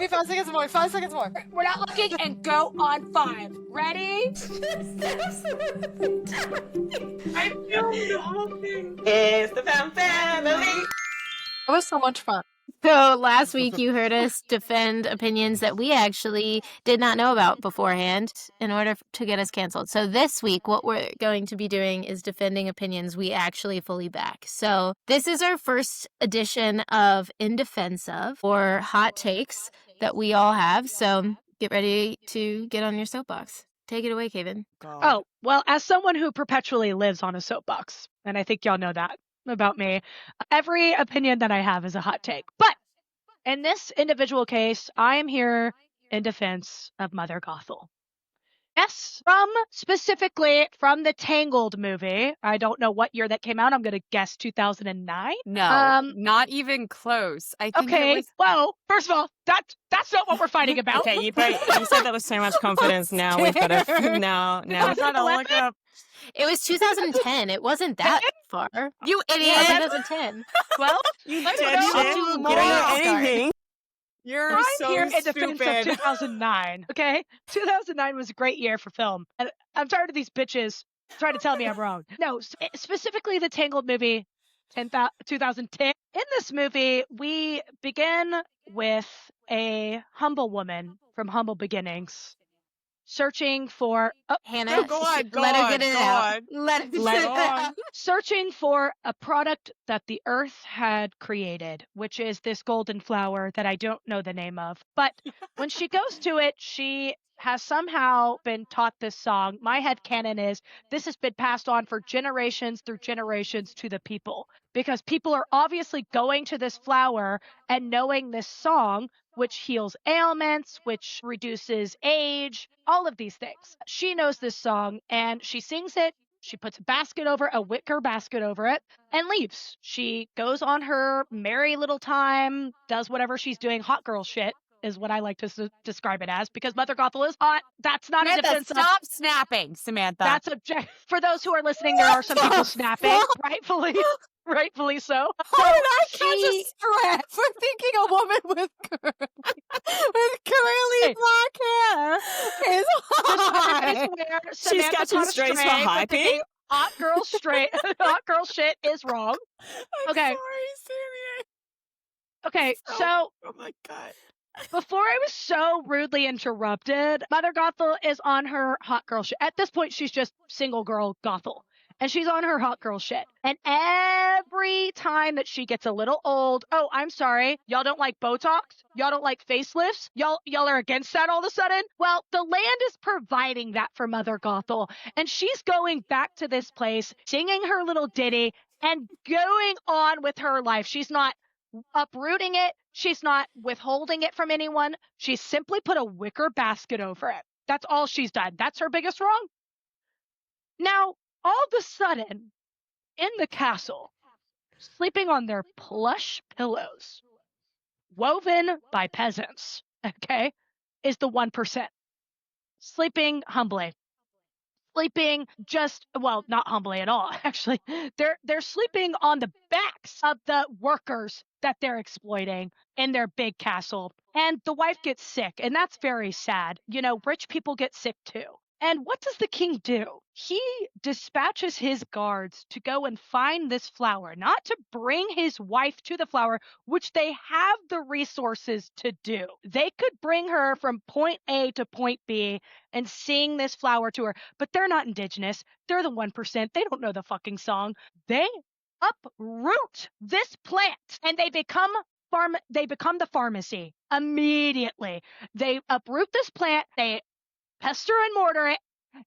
me 5 seconds more. 5 seconds more. We're not looking and go on 5. Ready? I filmed the whole thing. It's the Fam Family. It was so much fun. So last week you heard us defend opinions that we actually did not know about beforehand in order to get us canceled. So this week what we're going to be doing is defending opinions we actually fully back. So this is our first edition of In Defense Of, or hot takes that we all have. So get ready to get on your soapbox. Take it away, Kevin. Oh, well, as someone who perpetually lives on a soapbox, and I think y'all know that about me, every opinion that I have is a hot take. But in this individual case, I am here in defense of Mother Gothel. Yes, specifically from the Tangled movie. I don't know what year that came out. I'm going to guess 2009. No, not even close. I think Okay, it was... well, first of all, that's not what we're fighting about. Okay, you said that with so much confidence. Now we've got to now. I gotta look up. It was 2010. It wasn't that far. You idiot! Yeah, 2010. Well, You I did don't know. shit. You You more don't know start. anything. You're I'm so here in defense stupid. of 2009. Okay, 2009 was a great year for film, and I'm tired of these bitches trying to tell me I'm wrong. No, specifically the Tangled movie, 2010. In this movie, we begin with a humble woman from humble beginnings, searching for Hannah, Go on, go let her on, get it go out. on. Let her Let get it go out. searching for a product that the earth had created, which is this golden flower that I don't know the name of. But when she goes to it, she has somehow been taught this song. My headcanon is this has been passed on for generations through generations to the people, because people are obviously going to this flower and knowing this song, which heals ailments, which reduces age, all of these things. She knows this song and she sings it. She puts a wicker basket over it, and leaves. She goes on her merry little time, does whatever she's doing. Hot girl shit is what I like to describe it as, because Mother Gothel is hot. That's not a Samantha, defense of... stop snapping, Samantha. That's for those who are listening, there are some people snapping, rightfully so. How did I she- catch a strap for thinking a woman with curly black hair is hot? She's catching strays for hyping? Hot girl shit is wrong. Okay. Sorry, Sammy. Okay, so Oh my god. before I was so rudely interrupted, Mother Gothel is on her hot girl shit. At this point, she's just single girl Gothel. And she's on her hot girl shit. And every time that she gets a little old, oh, I'm sorry, y'all don't like Botox? Y'all don't like facelifts? Y'all are against that all of a sudden? Well, the land is providing that for Mother Gothel. And she's going back to this place, singing her little ditty, and going on with her life. She's not uprooting it. She's not withholding it from anyone. She's simply put a wicker basket over it. That's all she's done. That's her biggest wrong. Now, all of a sudden, in the castle, sleeping on their plush pillows, woven by peasants, okay, is the 1%. Sleeping humbly. Sleeping not humbly at all, actually. They're sleeping on the backs of the workers that they're exploiting in their big castle. And the wife gets sick, and that's very sad. You know, rich people get sick too. And what does the king do? He dispatches his guards to go and find this flower, not to bring his wife to the flower, which they have the resources to do. They could bring her from point A to point B and sing this flower to her, but they're not indigenous. They're the 1%. They don't know the fucking song. They uproot this plant and they become the pharmacy immediately. They uproot this plant, they pester and mortar it,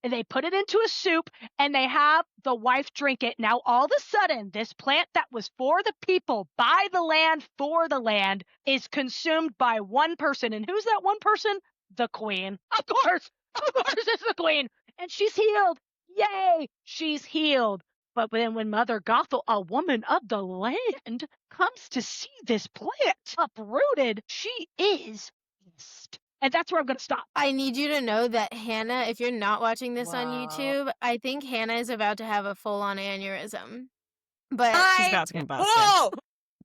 and they put it into a soup, and they have the wife drink it. Now, all of a sudden, this plant that was for the people, by the land, for the land, is consumed by one person. And who's that one person? The queen. Of course, it's the queen. And she's healed. Yay, she's healed. But then when Mother Gothel, a woman of the land, comes to see this plant uprooted, she is pissed. And that's where I'm going to stop. I need you to know that Hannah, if you're not watching this on YouTube, I think Hannah is about to have a full-on aneurysm. But She's about to combust. Whoa!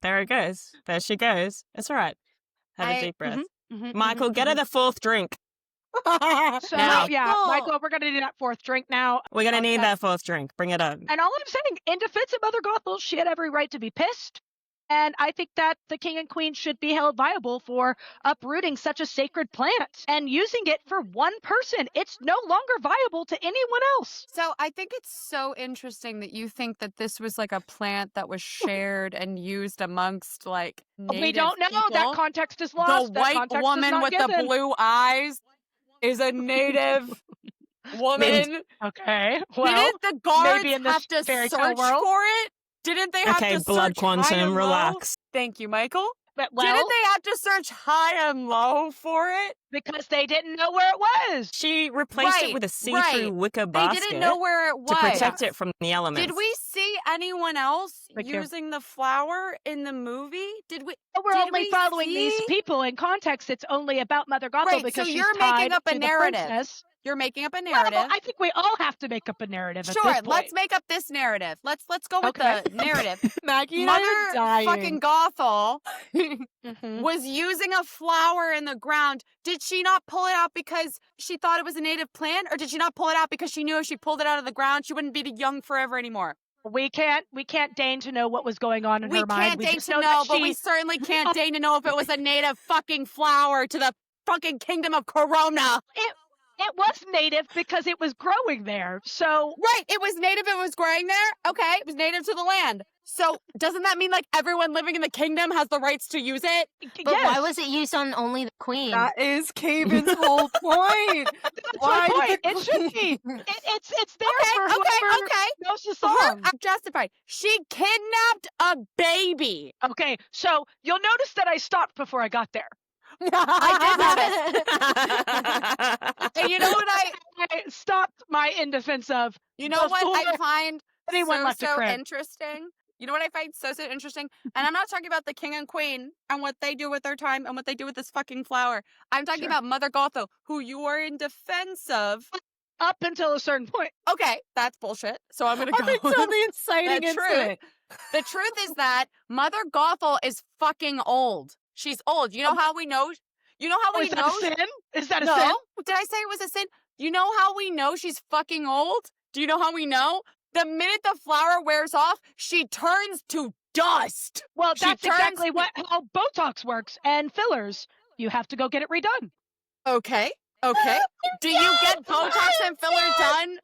There it goes. There she goes. It's all right. Have a deep breath. Michael, get her the fourth drink. So, Now. yeah, Michael, we're going to do that fourth drink now. We're going to need that fourth drink. Bring it up. And all I'm saying, in defense of Mother Gothel, she had every right to be pissed. And I think that the king and queen should be held liable for uprooting such a sacred plant and using it for one person. It's no longer viable to anyone else. So I think it's so interesting that you think that this was like a plant that was shared and used amongst like native We don't know. people. That context is lost. The white woman with the blue eyes is a native woman. Okay. Well, Didn't the guards maybe in this have to fairy tale search world. for it? Didn't they have Okay, to blood search high quantum, and low? relax. Thank you, Michael. But, well, Didn't they have to search high and low for it? because they didn't know where it was. She replaced Right, it with a see-through right. wicker They basket didn't know where it was. to protect it from the elements. Did we see anyone else Thank you. using the flower in the movie? Did we? But we're Did only we following these see- people in context. It's only about Mother Gothel Right, because so she's you're tied making up a to the narrative. princess. You're making up a Well, narrative. I think we all have to make up a narrative. At Sure, this point. let's make up this narrative. Let's go with Okay. the narrative. Maggie and I are Mother dying. fucking Gothel Mhm. was using a flower in the ground. Did she not pull it out because she thought it was a native plant, or did she not pull it out because she knew if she pulled it out of the ground, she wouldn't be young forever anymore? We can't deign to know what was going on in We her mind. can't deign just to know know, that but we she- certainly can't deign to know if it was a native fucking flower to the fucking kingdom of Corona. It was native because it was growing there. So Right, it was native, it was growing there. Okay, it was native to the land. So doesn't that mean like everyone living in the kingdom has the rights to use it? But yes, why was it used on only the queen? That is Caven's whole point. that's Why my did point. the It should be. queen- It's there for whoever Okay. knows the Her, song. I'm justified. She kidnapped a baby. Okay, so you'll notice that I stopped before I got there. I did notice. And you know what I stopped my in defense of you know what I before find anyone left a so crib. interesting? You know what I find so interesting? And I'm not talking about the king and queen and what they do with their time and what they do with this fucking flower. I'm talking Sure. about Mother Gothel, who you are in defense of. Up until a certain point. Okay, that's bullshit. So I'm gonna Up go. until the inciting The truth. incident. The truth is that Mother Gothel is fucking old. She's old. You know how we know? You know how Oh, we is that know? a sin? Is that a No. sin? Did I say it was a sin? You know how we know she's fucking old? Do you know how we know? The minute the flower wears off, she turns to dust. Well, She that's turns- exactly how Botox works and fillers. You have to go get it redone. Okay. Okay. Do you get Botox and filler done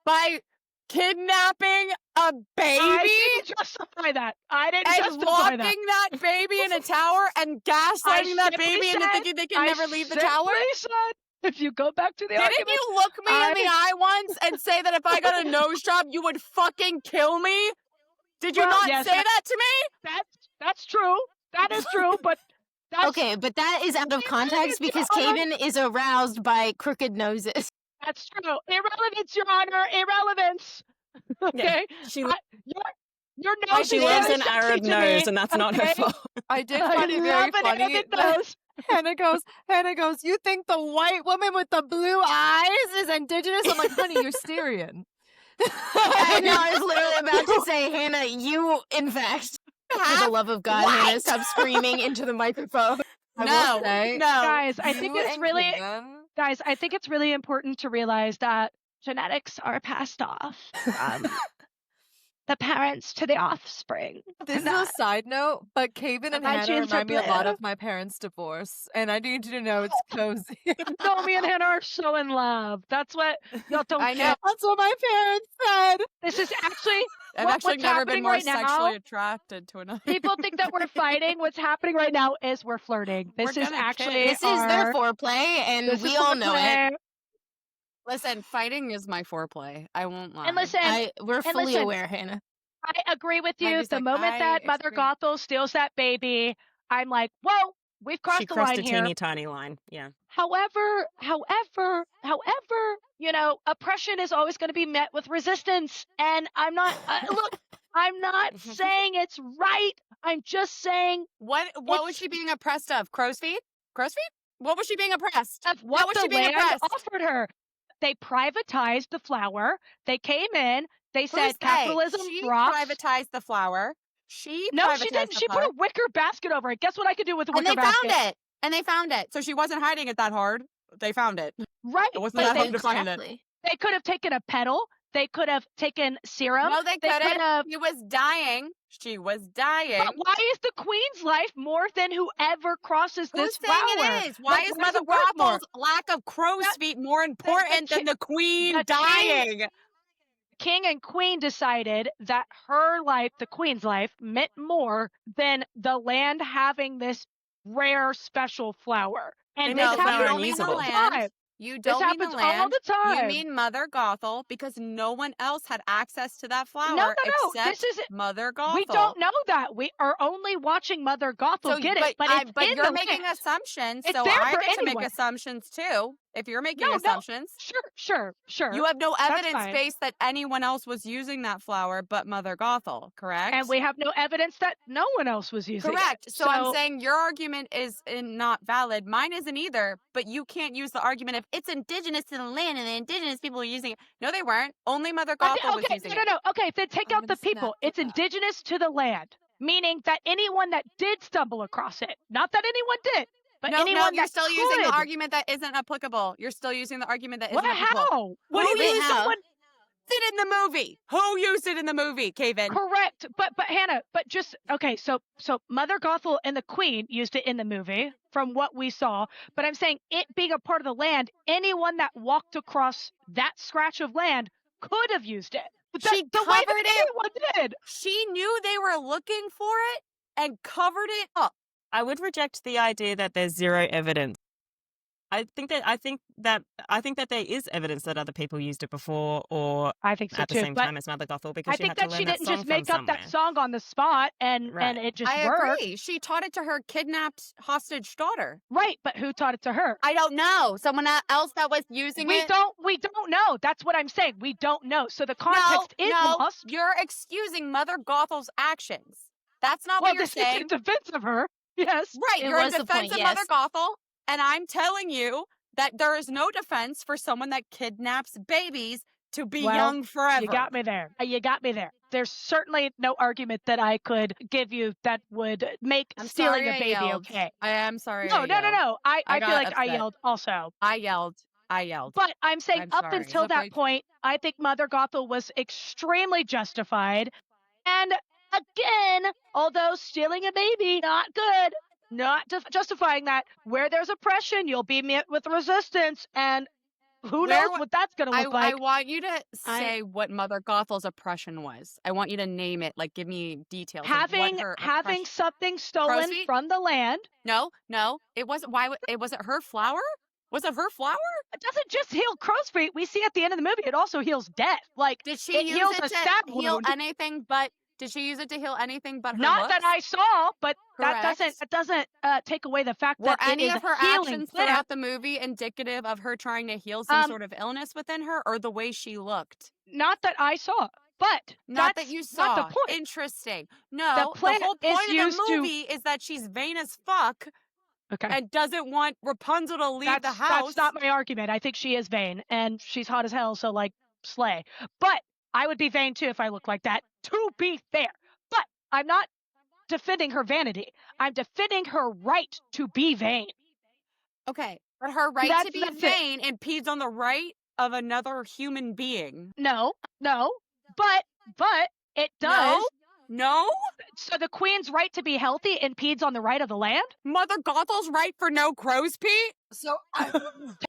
by kidnapping a baby I didn't justify that. I didn't and justify that. locking that baby in a tower and gaslighting that simply baby into said- thinking they can I never leave the simply tower? said, if you go back to the Didn't argument, you look me in the I- eye once and say that if I got a nose job, you would fucking kill me? Did you Well, not yes, say that to me? that's true. That is true, but that's Okay, but that is out of It's context because Your Honor. Caven is aroused by crooked noses. That's true. Irrelevance, Your Honor. Irrelevance. Okay. She, Your nose she is loves very an sexy Arab to nose, me, and that's not her okay? fault. I did I find it very love an funny. Arab that nose. Hannah goes, you think the white woman with the blue eyes is indigenous? I'm like, honey, you're Syrian. I know, I was literally about to say, Hannah, you, in fact, for the love of God, What? Hannah, stop screaming into the microphone. I No, will say, no. Guys, I think you it's and really Caven- guys, I think it's really important to realize that genetics are passed off from the parents to the offspring. This is a side note, but Caven and My Hannah genes are remind me a lot blue. of my parents' divorce, and I need you to know it's cozy. No, me and Hannah are so in love. That's what y'all don't I know. get. That's what my parents said. This is actually I've What- actually what's never happening been more right now- sexually attracted to another. people think that we're fighting. What's happening right now is we're flirting. This We're is gonna actually kiss. This is their our- foreplay, and this we is all know it. foreplay. Listen, fighting is my foreplay. I won't lie. And listen, We're fully listen, aware, Hannah. I agree with you. Maggie's The like, moment "I that Mother agree." Gothel steals that baby, I'm like, whoa, we've crossed She the crossed line a here. teeny tiny line. Yeah. However, you know, oppression is always going to be met with resistance. And I'm not, look, I'm not saying it's right. I'm just saying What was It's- she being oppressed of? Crow's feet? Crow's feet? What was she being oppressed? of How what was the she being land oppressed? offered her. They privatized the flower. They came in. They Who's said they? capitalism She rocks. privatized the flower. She No, privatized she didn't. the She put flower. a wicker basket over it. Guess what I could do with a And wicker they basket? found it. And they found it. So she wasn't hiding it that hard. They found it. Right. It wasn't But that they, hard to find it. Exactly. they could have taken a petal. They could have taken serum. No, they They could couldn't. have. She was dying. She was dying. But why is the queen's life more than whoever crosses Who's this saying flower? it is? Why Like, is why does Mother it work more? Gothel's lack of crow's That- feet more important than the queen the king- dying? King and queen decided that her life, the queen's life, meant more than the land having this rare special flower. They And made this the flower happens all unusable. the time. You This don't mean happens the land. all the time. You mean Mother Gothel because no one else had access to that flower no. except This is Mother Gothel. we don't know that. We are only watching Mother Gothel get it. But it's in you're the making land. assumptions, It's so there I for get to make anyone. assumptions too. If you're making No. assumptions. Sure. You have no That's evidence fine. base that anyone else was using that flower but Mother Gothel, correct? And we have no evidence that no one else was using correct. it. So I'm saying your argument is not valid. Mine isn't either, but you can't use the argument of it's indigenous to the land and the indigenous people are using it. No, they weren't. Only Mother Gothel was using it. No. Okay, then take I'm out the gonna snap people. to It's that. indigenous to the land, meaning that anyone that did stumble across it, not that anyone did, but No, anyone you're that still using the could. argument that isn't applicable. You're still using the argument that isn't What? applicable. How? What do Who you mean? used how? Someone it in the movie? Who used it in the movie, Kaven? correct, but Hannah, but just okay. So Mother Gothel and the Queen used it in the movie, from what we saw. But I'm saying it being a part of the land, anyone that walked across that scratch of land could have used it. But She the way that covered it. anyone did. She knew they were looking for it and covered it up. I would reject the idea that there's zero evidence. I think that there is evidence that other people used it before or I think so at the too. same But time as Mother Gothel because I she think had to that learn she that didn't song just from make up somewhere. that song on the spot and Right. it just I worked. agree. She taught it to her kidnapped hostage daughter. Right, but who taught it to her? I don't know. Someone else that was using We it. don't know. That's what I'm saying. We don't know. So the context is lost. You're excusing Mother Gothel's actions. That's not Well, what you're this is saying. in defense of her. Yes. Right, It you're in was the defense point, of Mother yes. Gothel, and I'm telling you that there is no defense for someone that kidnaps babies to be Well, young forever. You got me there. You got me there. There's certainly no argument that I could give you that would make I'm stealing sorry a I baby yelled. okay. I am sorry. No. I yelled. I I feel got like I upset. yelled also. I yelled. But I'm saying I'm up sorry. until Look, that point, I think Mother Gothel was extremely justified. And again, although stealing a baby, not good, not justifying that. Where there's oppression, you'll be met with resistance. And who Where knows what that's going to look like. I want you to say what Mother Gothel's oppression was. I want you to name it. Like, give me details. of Having what her having oppression- something stolen feet? from the land. No, it wasn't. It wasn't her flower. Was it her flower? It doesn't just heal crow's feet. We see at the end of the movie, it also heals death. Like, Did she it use heals it a to stab heal wound. anything but? Did she use it to heal anything but her Not looks? that I saw, but that Correct. doesn't take away the fact Were that it any is of her healing actions plant. throughout the movie indicative of her trying to heal some Um, sort of illness within her, or the way she looked? Not that I saw, but Not that that's you saw. not the point. Interesting. No, the plant whole is point of used the to- movie is that she's vain as fuck Okay. and doesn't want Rapunzel to leave the house. That's not my argument. I think she is vain, and she's hot as hell, so, like, slay. But I would be vain, too, if I looked like that, to be fair. But I'm not defending her vanity. I'm defending her right to be vain. Okay, but her right to That's- be that's it. vain impedes on the right of another human being. No, but it does. No? So the queen's right to be healthy impedes on the right of the land? Mother Gothel's right for no crow's feet? So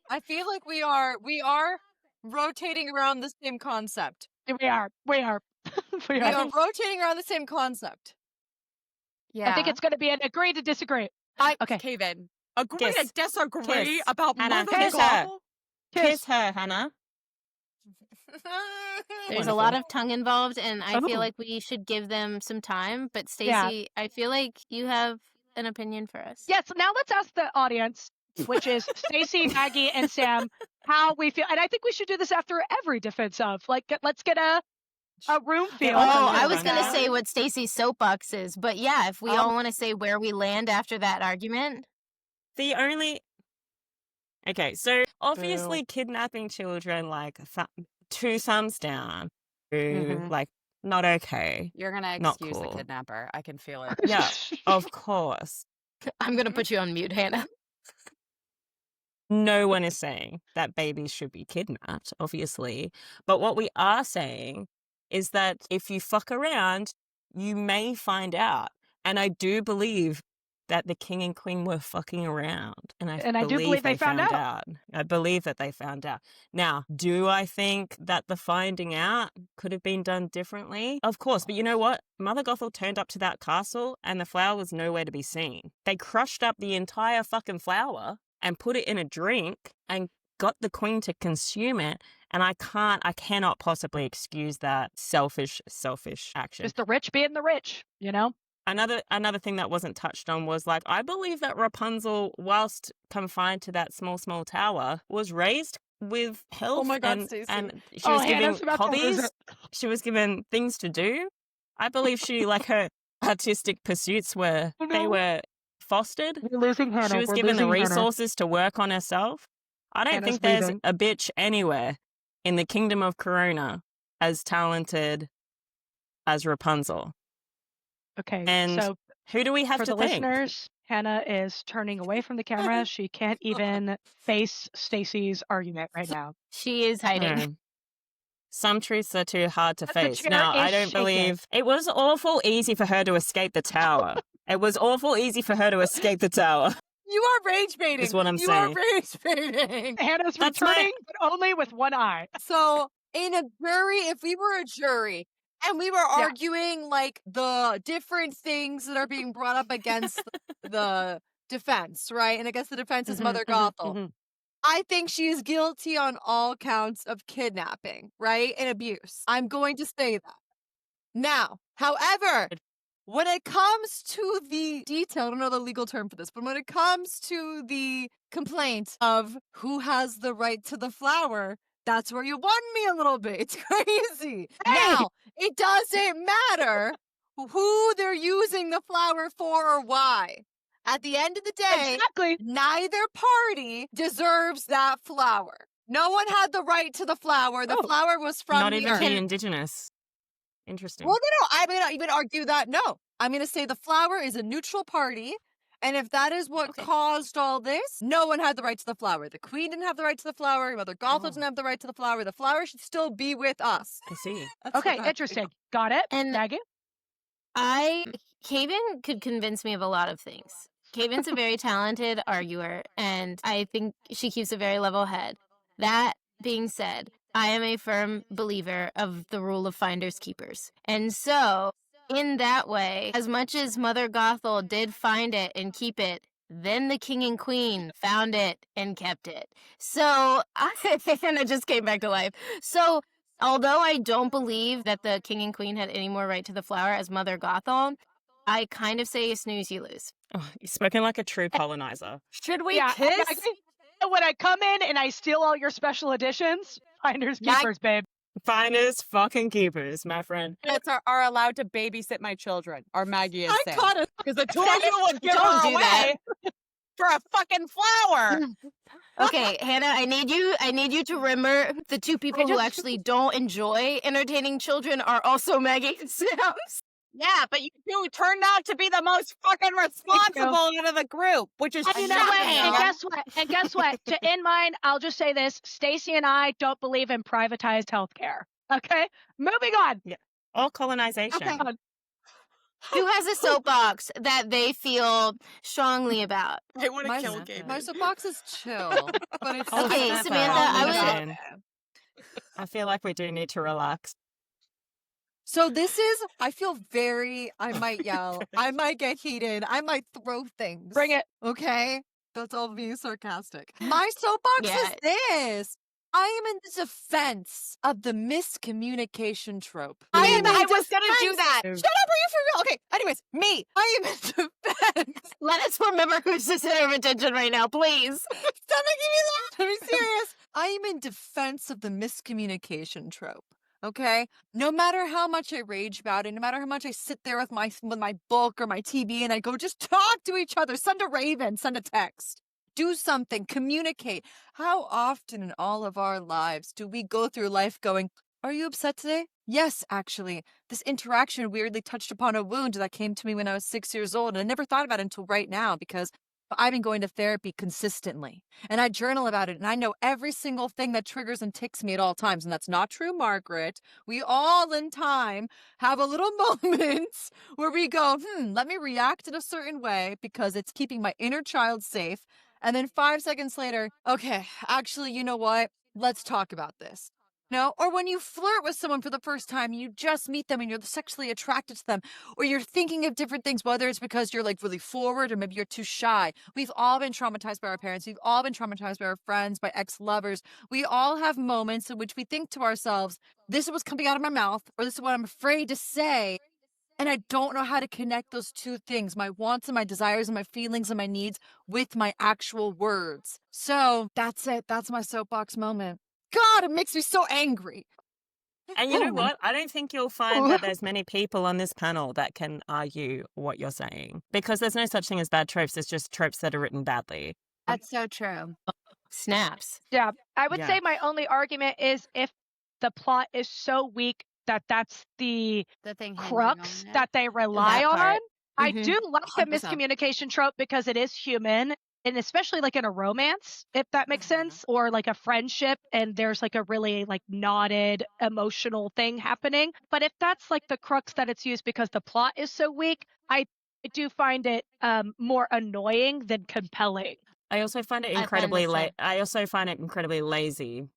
I feel like we are rotating around the same concept. We are. We are rotating around the same concept. Yeah. I think it's going to be an agree to disagree. Okay. Kaven, agree Kiss. to disagree Kiss. about Hannah, Mother kiss her. Gothel? Kiss her, Hannah. There's a lot of tongue involved, and I Oh. feel like we should give them some time. But Yeah. Stacey, I feel like you have an opinion for us. Yeah, so now let's ask the audience, which is Stacey, Maggie, and Sam, how we feel. And I think we should do this after every defense of. Like, let's get a room feel. Oh, Oh, Yeah, I was run gonna down. say what Stacey's soapbox is, but yeah, if we all want to say where we land after that argument, The only. Okay, so obviously kidnapping children, like, two thumbs down. Mhm. Like, not okay. You're going to Not excuse the cool. kidnapper. I can feel it. Yeah, of course. I'm gonna put you on mute, Hannah. No one is saying that babies should be kidnapped, obviously. But what we are saying is that if you fuck around, you may find out. And I do believe that the king and queen were fucking around. And I do believe they found out. I believe that they found out. Now, do I think that the finding out could have been done differently? Of course. But you know what? Mother Gothel turned up to that castle and the flower was nowhere to be seen. They crushed up the entire fucking flower and put it in a drink and got the queen to consume it. And I cannot possibly excuse that selfish action. Just the rich being the rich, you know? Another thing that wasn't touched on was, like, I believe that Rapunzel, whilst confined to that small tower, was raised with health. Oh my God, and Stacey. she was Hannah's given about to lose hobbies. it. She was given things to do. I believe her artistic pursuits were fostered. We're losing Hannah. She was given the resources to work on herself. I don't Hannah's think there's leaving. a bitch anywhere in the kingdom of Corona as talented as Rapunzel. Okay, And so who do we have for to the thank? listeners, Hannah is turning away from the camera. She can't even face Stacey's argument right now. She is hiding. No. Some truths are too hard to The face. chair Now, I is don't shaking. believe it was awful easy for her to escape the tower. It was awful easy for her to escape the tower. You are rage baiting. Is what I'm you saying. are rage baiting. Hannah's That's my- returning, but only with one eye. So in a jury, if we were a jury and we were arguing like the different things that are being brought up against the defense, right? And against the defense's Mother Gothel. I think she is guilty on all counts of kidnapping, right? And abuse. I'm going to say that. Now, however, when it comes to the detail, I don't know the legal term for this, but when it comes to the complaint of who has the right to the flower, that's where you won me a little bit. It's crazy. Hey! Now, it doesn't matter who they're using the flower for or why. At the end of the day, Exactly. neither party deserves that flower. No one had the right to the flower. The flower was from Not the even earth. the indigenous. Interesting. Well, no, I'm going to even argue that. No, I'm going to say the flower is a neutral party. And if that is what caused all this, no one had the right to the flower. The queen didn't have the right to the flower. Mother Gothel didn't have the right to the flower. The flower should still be with us. I see. That's Okay, what I interesting. feel. Got it. And Maggie? Kaven could convince me of a lot of things. Kaven's a very talented arguer, and I think she keeps a very level head. That being said, I am a firm believer of the rule of finders keepers. And so, in that way, as much as Mother Gothel did find it and keep it, then the king and queen found it and kept it. So, and it just came back to life. So, although I don't believe that the king and queen had any more right to the flower as Mother Gothel, I kind of say you snooze, you lose. Oh, you're spoken like a true colonizer. Should we Yeah, kiss? Maggie, when I come in and I steal all your special editions, finders keepers, babe. Finders fucking keepers, my friend. Parents are allowed to babysit my children, or Maggie is I saying. caught it. Because the two of you would give Don't her do that. away for a fucking flower. Okay, Hannah, I need you to remember the two people who actually don't enjoy entertaining children are also Maggie and Sam's. Yeah, but you two turned out to be the most fucking responsible out of the group, which is And you know what? And shocking. guess what? And guess what? To end mine, I'll just say this. Stacey and I don't believe in privatized healthcare. Okay? Moving on. Or colonization. Okay. Who has a soapbox that they feel strongly about? I want to My, kill my Gabe. soapbox is chill, but it's Okay, it's Samantha, strong I enough. I feel like we do need to relax. So this is, I feel I might yell, I might get heated, I might throw things. Bring it. Okay? That's all being sarcastic. My soapbox Yeah. is this. I am in the defense of the miscommunication trope. I am in was gonna do defense- that. Shut up, are you for real? Okay, anyways, me. I am in defense. Let us remember who's the center of attention right now, please. Stop making me laugh. I'm serious. I am in defense of the miscommunication trope. Okay? No matter how much I rage about it, no matter how much I sit there with my book or my TV and I go, just talk to each other, send a raven, send a text. Do something, communicate. How often in all of our lives do we go through life going, are you upset today? Yes, actually. This interaction weirdly touched upon a wound that came to me when I was 6 years old, and I never thought about it until right now because I've been going to therapy consistently, and I journal about it, and I know every single thing that triggers and ticks me at all times. And that's not true, Margaret. We all in time have a little moments where we go, let me react in a certain way because it's keeping my inner child safe. And then 5 seconds later, okay, actually, you know what? Let's talk about this. No, or when you flirt with someone for the first time, you just meet them and you're sexually attracted to them, or you're thinking of different things, whether it's because you're like really forward or maybe you're too shy. We've all been traumatized by our parents. We've all been traumatized by our friends, by ex-lovers. We all have moments in which we think to ourselves, this is what's coming out of my mouth, or this is what I'm afraid to say. And I don't know how to connect those two things, my wants and my desires and my feelings and my needs, with my actual words. So that's it. That's my soapbox moment. God, it makes me so angry. And you know what? I don't think you'll find that there's many people on this panel that can argue what you're saying, because there's no such thing as bad tropes. It's just tropes that are written badly. That's so true. Snaps. Yeah. I would Yeah. say my only argument is if the plot is so weak that that's the The thing hinging crux on it. that they rely That on. part. I Mhm. do like the 100%. miscommunication trope because it is human, and especially like in a romance, if that makes sense, or like a friendship and there's like a really like knotted emotional thing happening. But if that's like the crux that it's used because the plot is so weak, I do find it more annoying than compelling. I also find it I find incredibly the same. I also find it incredibly lazy.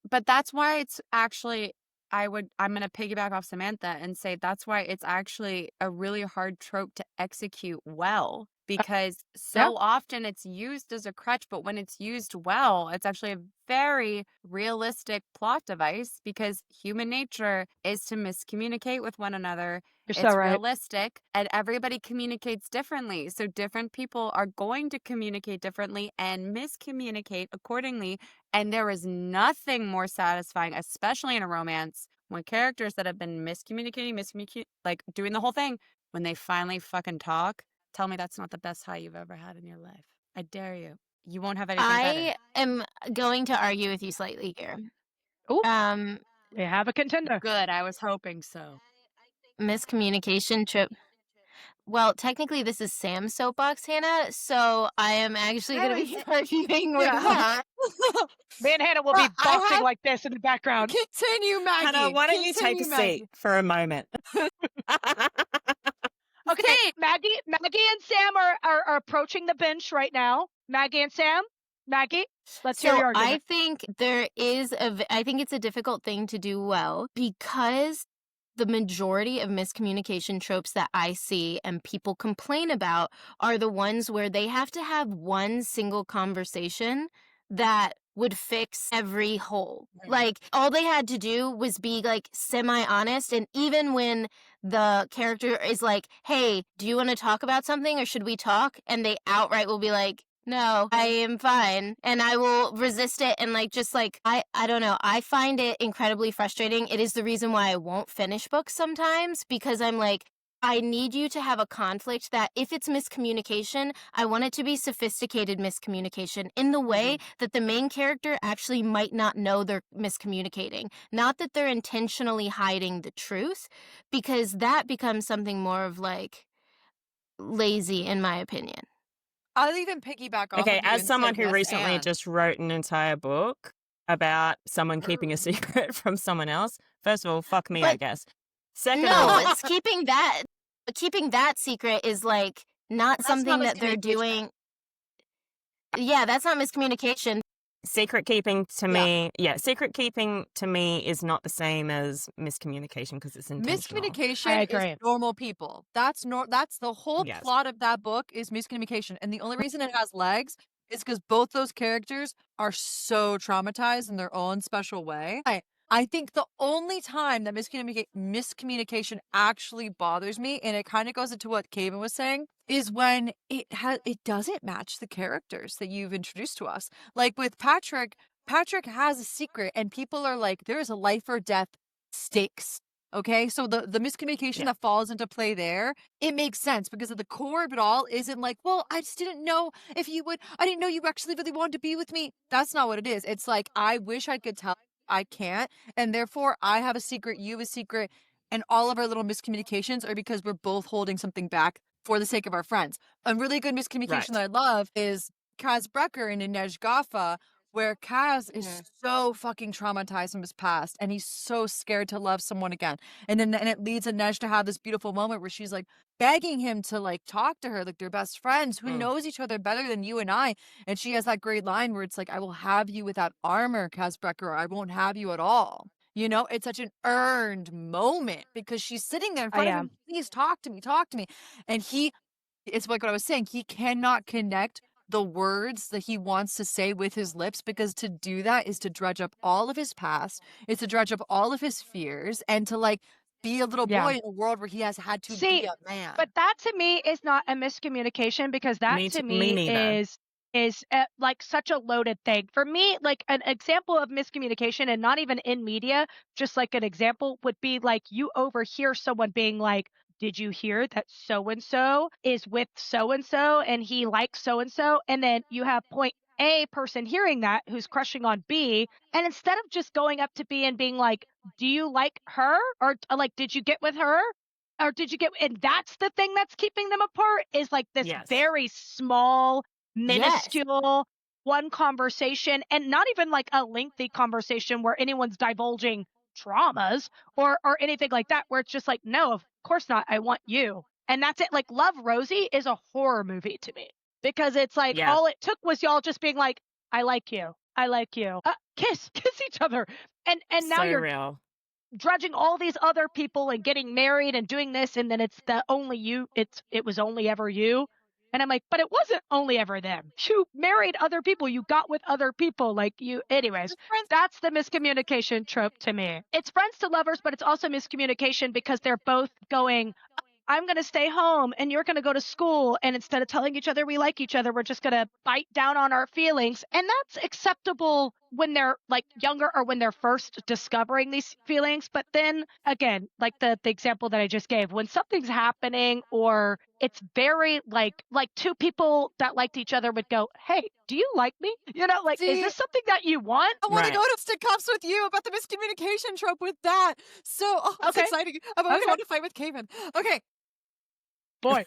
But that's why it's actually, I'm going to piggyback off Samantha and say that's why it's actually a really hard trope to execute well, because so often it's used as a crutch, but when it's used well, it's actually a very realistic plot device, because human nature is to miscommunicate with one another. You're It's so right. realistic, and everybody communicates differently. So different people are going to communicate differently and miscommunicate accordingly. And there is nothing more satisfying, especially in a romance, when characters that have been miscommunicating, like doing the whole thing, when they finally fucking talk, tell me that's not the best high you've ever had in your life. I dare you. You won't have anything better. I am going to argue with you slightly here. Ooh, Um, we have a contender. Good. I was hoping so. miscommunication trip. Well, technically, this is Sam's soapbox, Hannah. So I am actually going to be arguing with Yeah. her. Me and Hannah will be I boxing have- like this in the background. Continue, Maggie. Hannah, why don't you take a Continue, Maggie. seat for a moment? Okay, Maggie and Sam are approaching the bench right now. Maggie and Sam, Maggie, let's hear So your argument. I think I think it's a difficult thing to do well, because the majority of miscommunication tropes that I see and people complain about are the ones where they have to have one single conversation that would fix every hole. Like, all they had to do was be like semi-honest, and even when the character is like, hey, do you want to talk about something, or should we talk? And they outright will be like, no, I am fine. And I will resist it, and like, just like, I don't know. I find it incredibly frustrating. It is the reason why I won't finish books sometimes, because I'm like, I need you to have a conflict that if it's miscommunication, I want it to be sophisticated miscommunication in the way that the main character actually might not know they're miscommunicating. Not that they're intentionally hiding the truth, because that becomes something more of like lazy, in my opinion. I'll even piggyback off Okay, of you as and someone say who yes, recently and. just wrote an entire book about someone keeping a secret from someone else, first of all, fuck me, I But guess. Second of no, all, it's keeping that secret is like not That's something not that they're miscommunication. doing. Yeah, that's not miscommunication. secret keeping to me, secret keeping to me is not the same as miscommunication, because it's intentional. I Miscommunication agree. is normal people. That's the whole Yes. plot of that book is miscommunication. And the only reason it has legs is because both those characters are so traumatized in their own special way. I think the only time that miscommunication actually bothers me, and it kind of goes into what Kaven was saying, is when it doesn't match the characters that you've introduced to us. Like with Patrick has a secret, and people are like, there is a life or death stakes. Okay, so the miscommunication that falls into play there, it makes sense, because at the core of it all isn't like, well, I just didn't know if you would, I didn't know you actually really wanted to be with me. That's not what it is. It's like, I wish I could tell, I can't, and therefore I have a secret, you have a secret, and all of our little miscommunications are because we're both holding something back for the sake of our friends. A really good miscommunication Right. that I love is Kaz Brecker in Inej Gaffa, where Kaz is so fucking traumatized from his past and he's so scared to love someone again. And it leads Inej to have this beautiful moment where she's like begging him to like talk to her like they're best friends who knows each other better than you and I. And she has that great line where it's like, I will have you without armor, Kaz Brecker, or I won't have you at all. You know, it's such an earned moment because she's sitting there in front of him. Please talk to me, talk to me. And it's like what I was saying. He cannot connect the words that he wants to say with his lips because to do that is to dredge up all of his past. It's to dredge up all of his fears and to like be a little boy in a world where he has had to be a man. But that to me is not a miscommunication because that Me to me me neither. is like such a loaded thing. For me, like an example of miscommunication and not even in media, just like an example would be like you overhear someone being like, did you hear that so and so is with so and so and he likes so and so? And then you have point A person hearing that who's crushing on B. And instead of just going up to B and being like, do you like her? Or like, did you get with her? Or did you get, and that's the thing that's keeping them apart is like this Yes. very small, Yes. minuscule one conversation and not even like a lengthy conversation where anyone's divulging traumas or anything like that, where it's just like, no, of course not. I want you. And that's it. Like Love Rosie is a horror movie to me because it's like Yeah. all it took was y'all just being like, I like you. I like you. Kiss each other. And now So you're real. drudging all these other people and getting married and doing this, and then it's the only you, it was only ever you. And I'm like, but it wasn't only ever them. You married other people, you got with other people, like you, anyways. That's the miscommunication trope to me. It's friends to lovers, but it's also miscommunication because they're both going, I'm going to stay home and you're going to go to school. And instead of telling each other we like each other, we're just going to bite down on our feelings. And that's acceptable when they're like younger or when they're first discovering these feelings. But then again, like the example that I just gave, when something's happening or it's very like two people that liked each other would go, hey, do you like me? You know, like, is this something that you want? I want to go to stick cuffs with you about the miscommunication trope with that. So, it's exciting. I've always wanted to fight with Caven. Okay. Boy.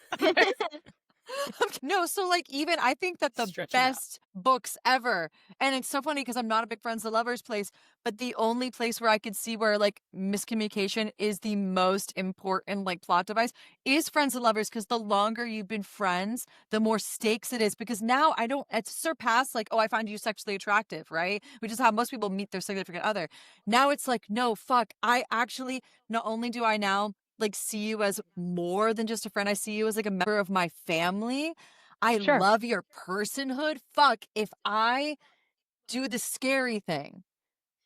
No, so like even I think that the best books ever, and it's so funny because I'm not a big Friends to Lovers place, but the only place where I could see where like miscommunication is the most important like plot device is Friends to Lovers because the longer you've been friends, the more stakes it is because now it's surpassed like, oh, I find you sexually attractive, right? Which is how most people meet their significant other. Now it's like, no, fuck, I actually, not only do I now like see you as more than just a friend. I see you as like a member of my family. I love your personhood. Fuck, if I do the scary thing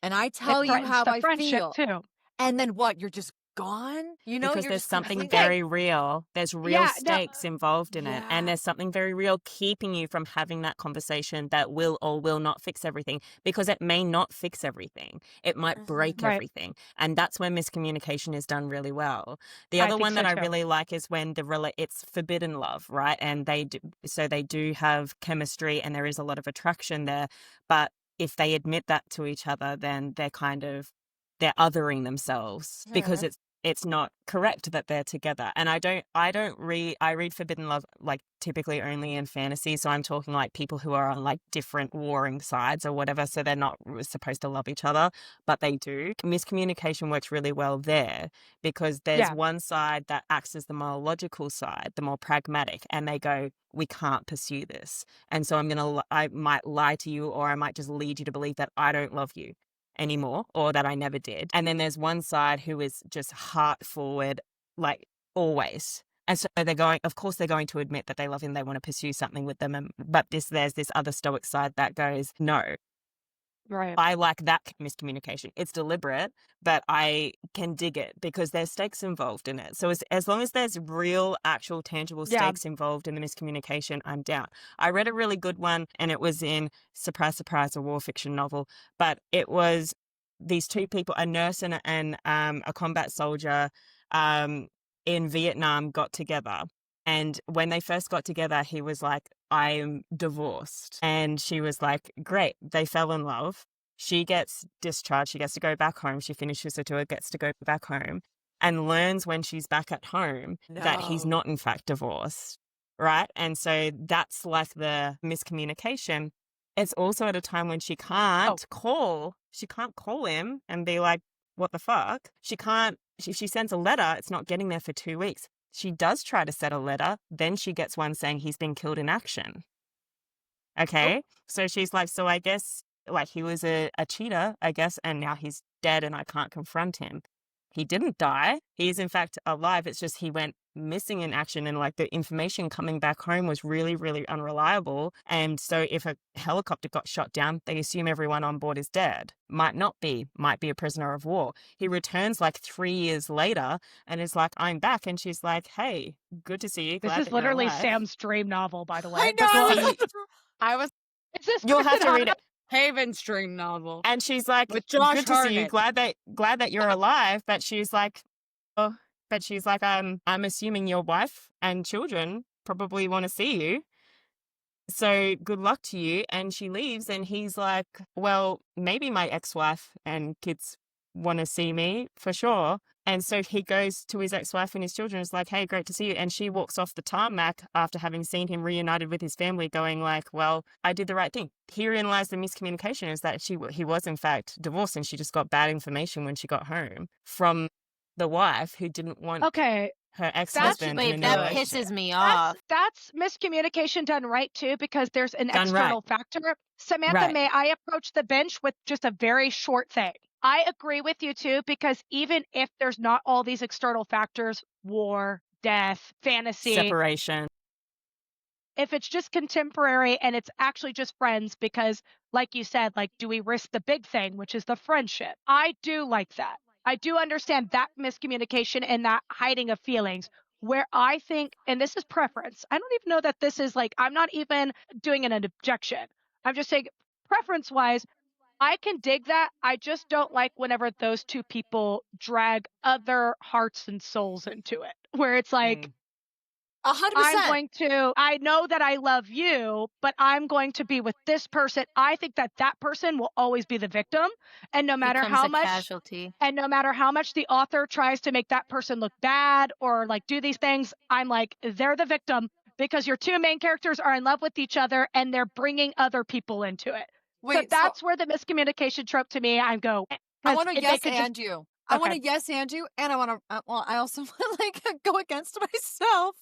and I tell you how I feel, too. and then what? You're just gone? You know, Because you're there's just something very real. There's real stakes involved in it. And there's something very real keeping you from having that conversation that will or will not fix everything because it may not fix everything. It might break everything. And that's when miscommunication is done really well. The other one that I really like is when it's forbidden love, right? And they do have chemistry and there is a lot of attraction there. But if they admit that to each other, then they're othering themselves because it's not correct that they're together. And I read forbidden love like typically only in fantasy. So I'm talking like people who are on like different warring sides or whatever. So they're not supposed to love each other, but they do. Miscommunication works really well there because there's one side that acts as the more logical side, the more pragmatic, and they go, we can't pursue this. And so I might lie to you or I might just lead you to believe that I don't love you anymore or that I never did. And then there's one side who is just heart forward, like always. And so they're going to admit that they love him, they want to pursue something with them. But there's this other stoic side that goes, no. Right. I like that miscommunication. It's deliberate, but I can dig it because there's stakes involved in it. So as long as there's real, actual, tangible stakes involved in the miscommunication, I'm down. I read a really good one and it was in, surprise, surprise, a war fiction novel, but it was these two people, a nurse and a combat soldier in Vietnam got together. And when they first got together, he was like, I'm divorced. And she was like, great. They fell in love. She gets discharged. She gets to go back home. She finishes her tour, gets to go back home. and learns when she's back at home that he's No. not in fact divorced, right? And so that's like the miscommunication. It's also at a time when she can't call him and be like, what the fuck? She sends a letter, it's not getting there for 2 weeks. She does try to send a letter, then she gets one saying he's been killed in action. Okay? So she's like, so I guess like he was a cheater, I guess, and now he's dead and I can't confront him. He didn't die. He is in fact alive. It's just he went missing in action and like the information coming back home was really, really unreliable. And so if a helicopter got shot down, they assume everyone on board is dead. Might not be, might be a prisoner of war. He returns like 3 years later and is like, I'm back. And she's like, hey, good to see you. This Glad is that you're literally alive. Sam's dream novel, by the way. I But go know. on. I was Is this You'll have to read it. Haven's dream novel. And she's like, With Josh good to see you. Hartnett. Glad that you're alive. But she's like, I'm assuming your wife and children probably want to see you. So good luck to you. And she leaves and he's like, well, maybe my ex-wife and kids want to see me for sure. And so he goes to his ex-wife and his children is like, hey, great to see you. And she walks off the tarmac after having seen him reunited with his family going like, well, I did the right thing. Herein lies the miscommunication is that he was in fact divorced and she just got bad information when she got home from the wife who didn't want Okay. her ex-husband in a Wait, new that relationship. pisses me off. That's miscommunication done right too, because there's an Done external factor. Samantha, Right. may I approach the bench with just a very short thing? I agree with you too, because even if there's not all these external factors, war, death, fantasy, Separation. if it's just contemporary and it's actually just friends, because like you said, like, do we risk the big thing, which is the friendship? I do like that. I do understand that miscommunication and that hiding of feelings. Where I think, and this is preference, I don't even know that this is like, I'm not even doing an objection. I'm just saying, preference wise, I can dig that. I just don't like whenever those two people drag other hearts and souls into it, where it's like, 100%. I know that I love you, but I'm going to be with this person. I think that that person will always be the victim. And no matter Becomes how a much, casualty. and no matter how much the author tries to make that person look bad or like do these things, I'm like, they're the victim because your two main characters are in love with each other and they're bringing other people into it. So Wait, that's where the miscommunication trope to me, I go, I want to they yes could just- and you. I want to yes and you, and I want to. Well, I also want to like go against myself.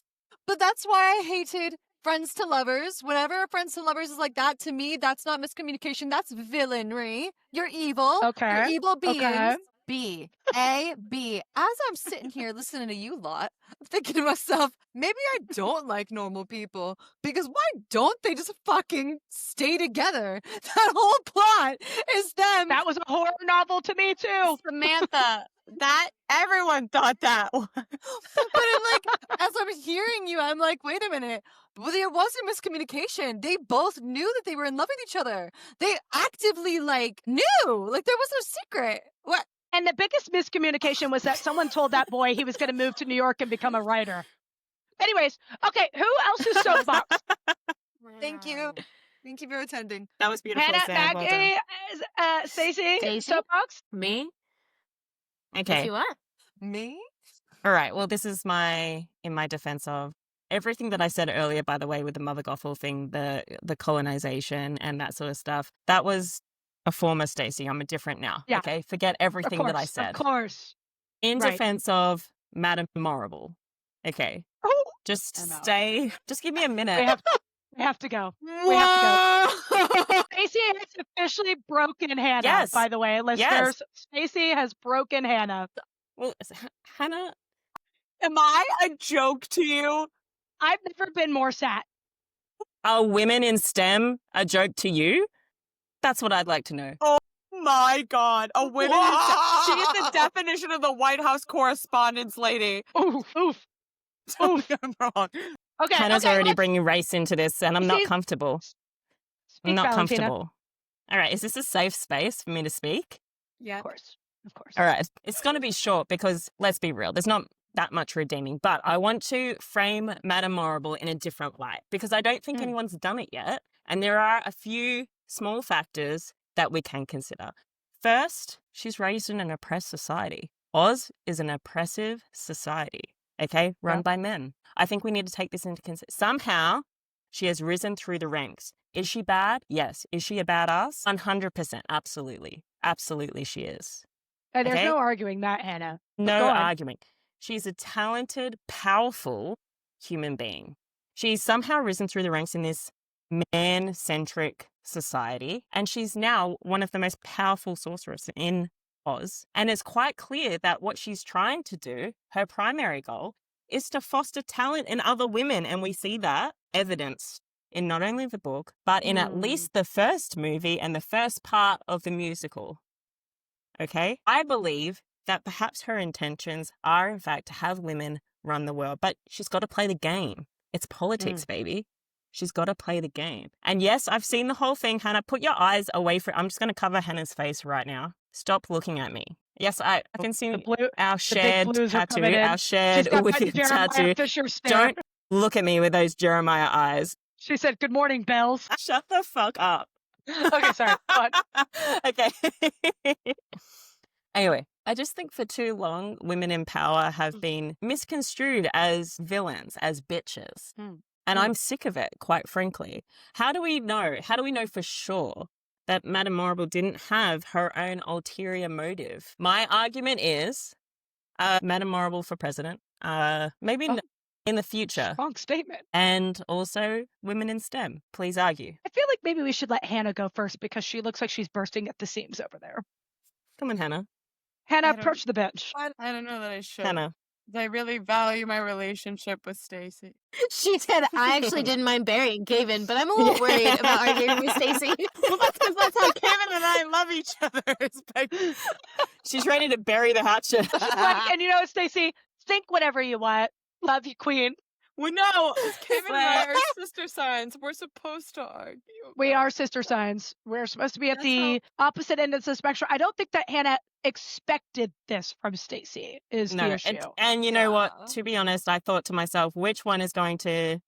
But that's why I hated friends to lovers. Whenever friends to lovers is like that, to me, that's not miscommunication. That's villainry. You're evil. Okay. You're evil beings. Okay. B. A. B. As I'm sitting here listening to you lot, I'm thinking to myself, maybe I don't like normal people because why don't they just fucking stay together? That whole plot is them. That was a horror novel to me too. Samantha, that everyone thought that. But I'm like, as I'm hearing you, I'm like, wait a minute. Well, there was a miscommunication. They both knew that they were in love with each other. They actively like knew. Like there was no secret. What? And the biggest miscommunication was that someone told that boy he was going to move to New York and become a writer. Anyways, okay, who else's soapbox? Thank you. Thank you for attending. That was beautiful, Hannah, Sam. Well done. Maggie, Stacey, Stacey? soapbox? Me? If Okay. you want. Me? All right. Well, this is in my defense of everything that I said earlier, by the way, with the Mother Gothel thing, the colonization and that sort of stuff. That was a former Stacey. I'm a different now. Yeah. Okay. Forget everything that I said. Of course. In Right. defense of Madame Morrible. Okay. Oh, Just I'm out. just give me a minute. we have to go. Whoa! Stacey has officially broken Hannah, Yes. by the way, listeners. Stacey has broken Hannah. Well, Hannah, Am I a joke to you? I've never been more sad. are women in STEM a joke to you? That's what I'd like to know. My God, a women. She is the definition of the White House correspondence lady. Oof, oof. Don't get me wrong. Okay. Hannah's okay, already let's bringing race into this, and I'm not She's- comfortable. speak, I'm not Valentina. comfortable. All right, is this a safe space for me to speak? Yeah. Of course. Of course. All right, it's going to be short because let's be real, there's not that much redeeming, but I want to frame Madame Morrible in a different light because I don't think anyone's done it yet, and there are a few small factors that we can consider. First, she's raised in an oppressed society. Oz is an oppressive society, okay, run Yep. by men. I think we need to take this into consideration. Somehow, she has risen through the ranks. Is she bad? Yes. Is she a badass? 100%. Absolutely. Absolutely, she is. And there's Okay? no arguing that, Hannah. No Go on. argument. She's a talented, powerful human being. She's somehow risen through the ranks in this man-centric society, and she's now one of the most powerful sorceresses in Oz. And it's quite clear that what she's trying to do, her primary goal, is to foster talent in other women. And we see that evidenced in not only the book, but in at least the first movie and the first part of the musical. Okay? I believe that perhaps her intentions are, in fact, to have women run the world, but she's got to play the game. It's politics, baby. She's got to play the game. And yes, I've seen the whole thing. Hannah, put your eyes away from... I'm just going to cover Hannah's face right now. Stop looking at me. Yes, I can see our shared tattoo. Our shared tattoo. Fisher stare. Don't look at me with those Jeremiah eyes. She said, "Good morning, Bells." Shut the fuck up. Okay, sorry. Go on. Okay. Anyway, I just think for too long, women in power have been misconstrued as villains, as bitches. And I'm sick of it, quite frankly. How do we know? How do we know for sure that Madame Morrible didn't have her own ulterior motive? My argument is Madame Morrible for president, maybe in the future. Strong statement. And also women in STEM. Please argue. I feel like maybe we should let Hannah go first because she looks like she's bursting at the seams over there. Come on, Hannah. Hannah, approach the bench. I don't know that I should. Hannah. I really value my relationship with Stacy. She said, I actually didn't mind burying Kaven, but I'm a little worried about arguing with Stacy. Well, that's because that's how Kevin and I love each other. She's ready to bury the hatchet. And you know, Stacy, think whatever you want. Love you, queen. Well, no, Kevin and I are sister signs. We're supposed to argue. We are sister signs. We're supposed to be at the opposite end of the spectrum. I don't think that Hannah expected this from Stacy is the issue. And you know what? To be honest, I thought to myself, which one is going to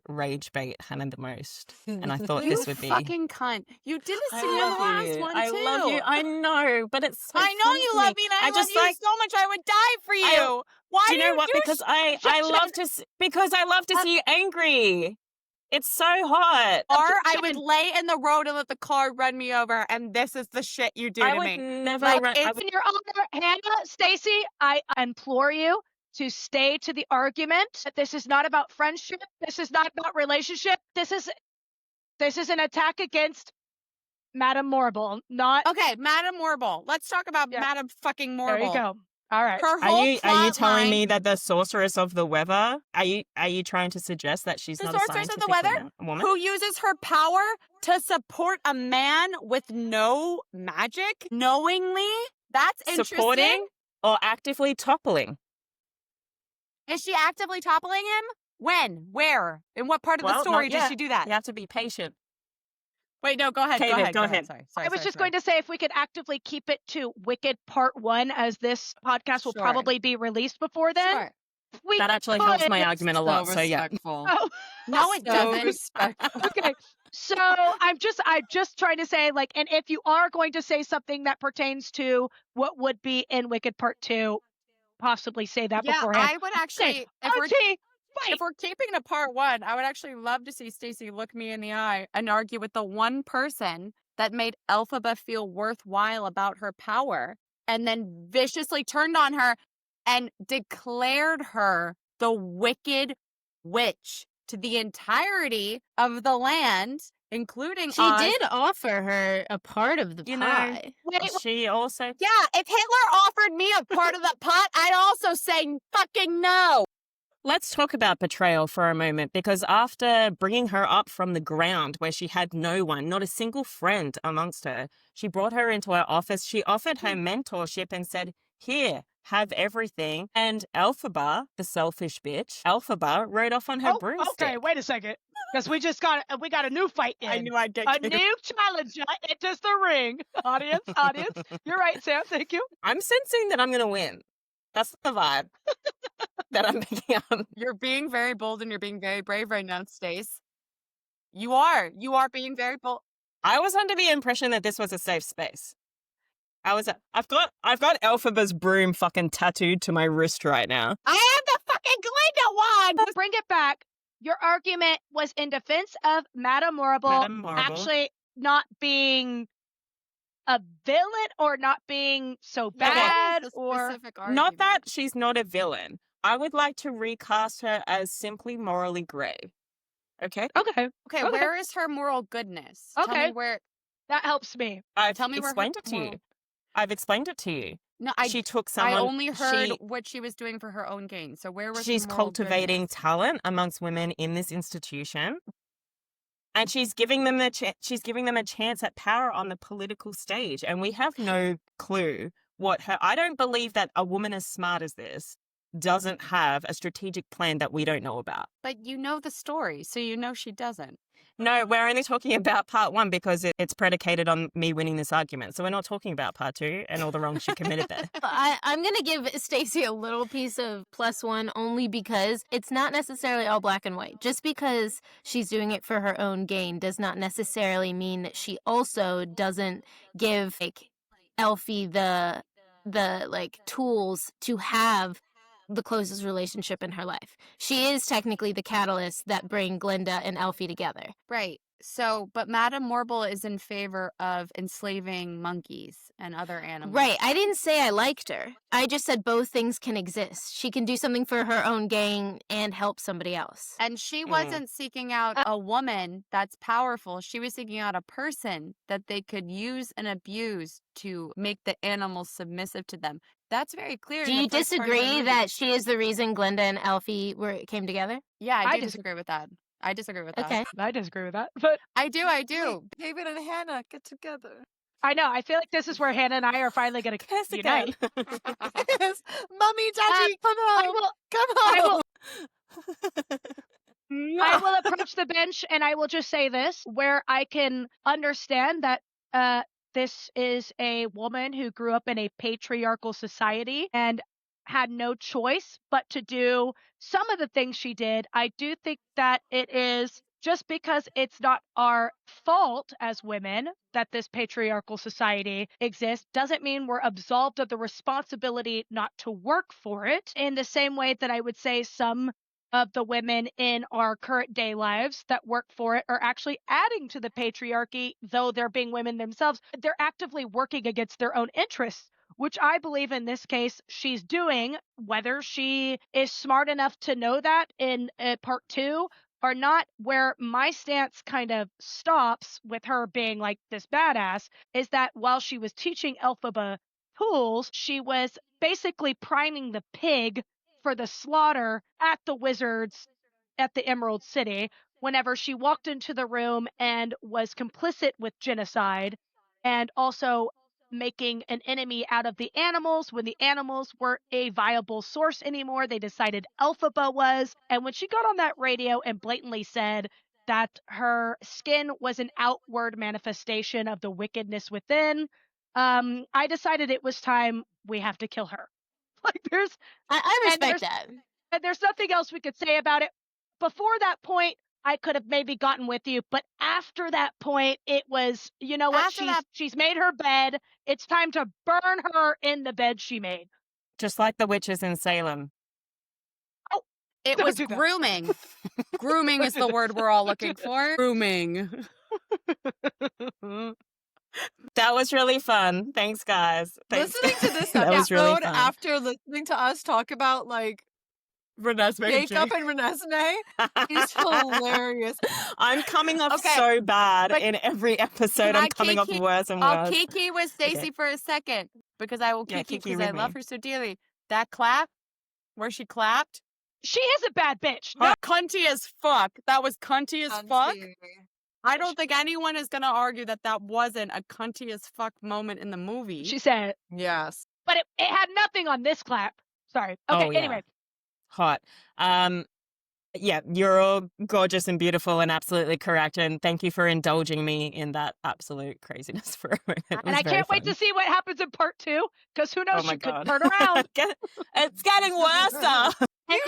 rage bait Hannah the most? And I thought this would be... You fucking cunt. You did this to me in the last one, too. I love you. I know, but it's so I know you love me, and I love you so much. I would die for you. Why do you know what? Because I love to see you angry. It's so hot. Or I would lay in the road and let the car run me over, and this is the shit you do to me. I would never run. In your honor, Hannah, Stacy, I implore you to stay to the argument. This is not about friendship. This is not about relationship. This is an attack against Madame Morrible, not... Okay, Madame Morrible. Let's talk about Madame fucking Morrible. There you go. All right. Her whole are you telling me that the sorceress of the weather? Are you trying to suggest that she's not a sorceress scientific of the weather woman? Who uses her power to support a man with no magic knowingly? That's interesting. Supporting or actively toppling? Is she actively toppling him? When? Where? In what part of the story does she do that? You have to be patient. Wait, no, go ahead. Go ahead. Sorry, I was just going to say if we could actively keep it to Wicked Part 1, as this podcast will probably be released before then. Sure. That actually helps my argument a lot. So yeah. Oh, no, it doesn't. Okay. So I'm just trying to say, like, and if you are going to say something that pertains to what would be in Wicked Part 2, possibly say that beforehand. I would actually, if we're keeping it to part 1, I would actually love to see Stacy look me in the eye and argue with the one person that made Elphaba feel worthwhile about her power and then viciously turned on her and declared her the wicked witch to the entirety of the land, including She did offer her a part of the pie. She also... Yeah, if Hitler offered me a part of the pot, I'd also say fucking no. Let's talk about betrayal for a moment, because after bringing her up from the ground where she had no one, not a single friend amongst her, she brought her into her office. She offered her mentorship and said, here, have everything. And Elphaba, the selfish bitch, Elphaba rode off on her broomstick. Okay, wait a second. Because we got a new fight in. I knew I'd get a new challenger enters the ring. Audience. You're right, Sam. Thank you. I'm sensing that I'm going to win. That's the vibe that I'm picking up. You're being very bold and you're being very brave right now, Stace. You are being very bold. I was under the impression that this was a safe space. I've got Elphaba's broom fucking tattooed to my wrist right now. I am the fucking Glinda one. Bring it back. Your argument was in defense of Madame Morrible Madame Morrible. actually not being a villain or not being so bad, or Not that she's not a villain. I would like to recast her as simply morally grey. Okay? okay, Okay, Okay. where is her moral goodness? Tell Okay. me where. that helps me. I've Tell me where her explained it to you. moral- I've explained it to you. No, She took I someone. only heard she- what she was doing for her own gain. So where was her she's moral cultivating goodness? talent amongst women in this institution, and she's giving them a chance at power on the political stage. And we have no clue what her. I don't believe that a woman as smart as this doesn't have a strategic plan that we don't know about. But you know the story, so you know she doesn't. No, we're only talking about part one because it's predicated on me winning this argument. So we're not talking about part two and all the wrongs she committed there. I'm going to give Stacey a little piece of +1 only because it's not necessarily all black and white. Just because she's doing it for her own gain does not necessarily mean that she also doesn't give like Elfie the like tools to have the closest relationship in her life. She is technically the catalyst that bring Glinda and Elfie together. Right. So, but Madame Morrible is in favor of enslaving monkeys and other animals. Right. I didn't say I liked her. I just said both things can exist. She can do something for her own gain and help somebody else. And she wasn't seeking out a woman that's powerful. She was seeking out a person that they could use and abuse to make the animals submissive to them. That's very clear. Do in the you first part of the disagree movie. that she is the reason Glinda and Elfie came together? Yeah, I I do disagree with that. I disagree with that. Okay. I disagree with that, but I do. David and Hannah get together. I know. I feel like this is where Hannah and I are finally going to Kiss unite. again. Yes. Mommy, Daddy, come home. Come home. I will approach the bench and I will just say this, where I can understand that this is a woman who grew up in a patriarchal society and had no choice but to do some of the things she did. I do think that it is just because it's not our fault as women that this patriarchal society exists doesn't mean we're absolved of the responsibility not to work for it, in the same way that I would say some of the women in our current day lives that work for it are actually adding to the patriarchy, though they're being women themselves. They're actively working against their own interests, which I believe in this case she's doing. Whether she is smart enough to know that in part two or not, where my stance kind of stops with her being like this badass is that while she was teaching Elphaba tools, she was basically priming the pig for the slaughter at the wizards at the Emerald City whenever she walked into the room and was complicit with genocide, and also making an enemy out of the animals when the animals weren't a viable source anymore. They decided Elphaba was. And when she got on that radio and blatantly said that her skin was an outward manifestation of the wickedness within, I decided it was time we have to kill her. Like I and respect that. and there's nothing else we could say about it. Before that point, I could have maybe gotten with you, but after that point, it was, you know what, she's made her bed. It's time to burn her in the bed she made. Just like the witches in Salem. It Don't was do that. grooming. Grooming is the word we're all looking for. Grooming. That was really fun. Thanks, guys. Thanks. Listening to this That was really episode fun. after listening to us talk about like Renesmee Jacob and Renesmee is hilarious. I'm coming off Okay, so bad but in every episode. can I'm I coming off kiki- worse and I'll worse. kiki with Stacey Okay. for a second because I will Yeah, kiki kiki because I with love me. her so dearly. That clap, where she clapped, She is a bad bitch. No, cunty as fuck. That was cunty as fuck. Cunty. I don't think anyone is gonna argue that that wasn't a cunty as fuck moment in the movie. she said, Yes. but it had nothing on this clap. Sorry. Okay, Oh, yeah. anyway. Hot. Yeah, you're all gorgeous and beautiful and absolutely correct. And thank you for indulging me in that absolute craziness for a moment. It And was I very can't wait fun. to see what happens in part two, because who knows, Oh my she could God. turn around It's getting worse. You're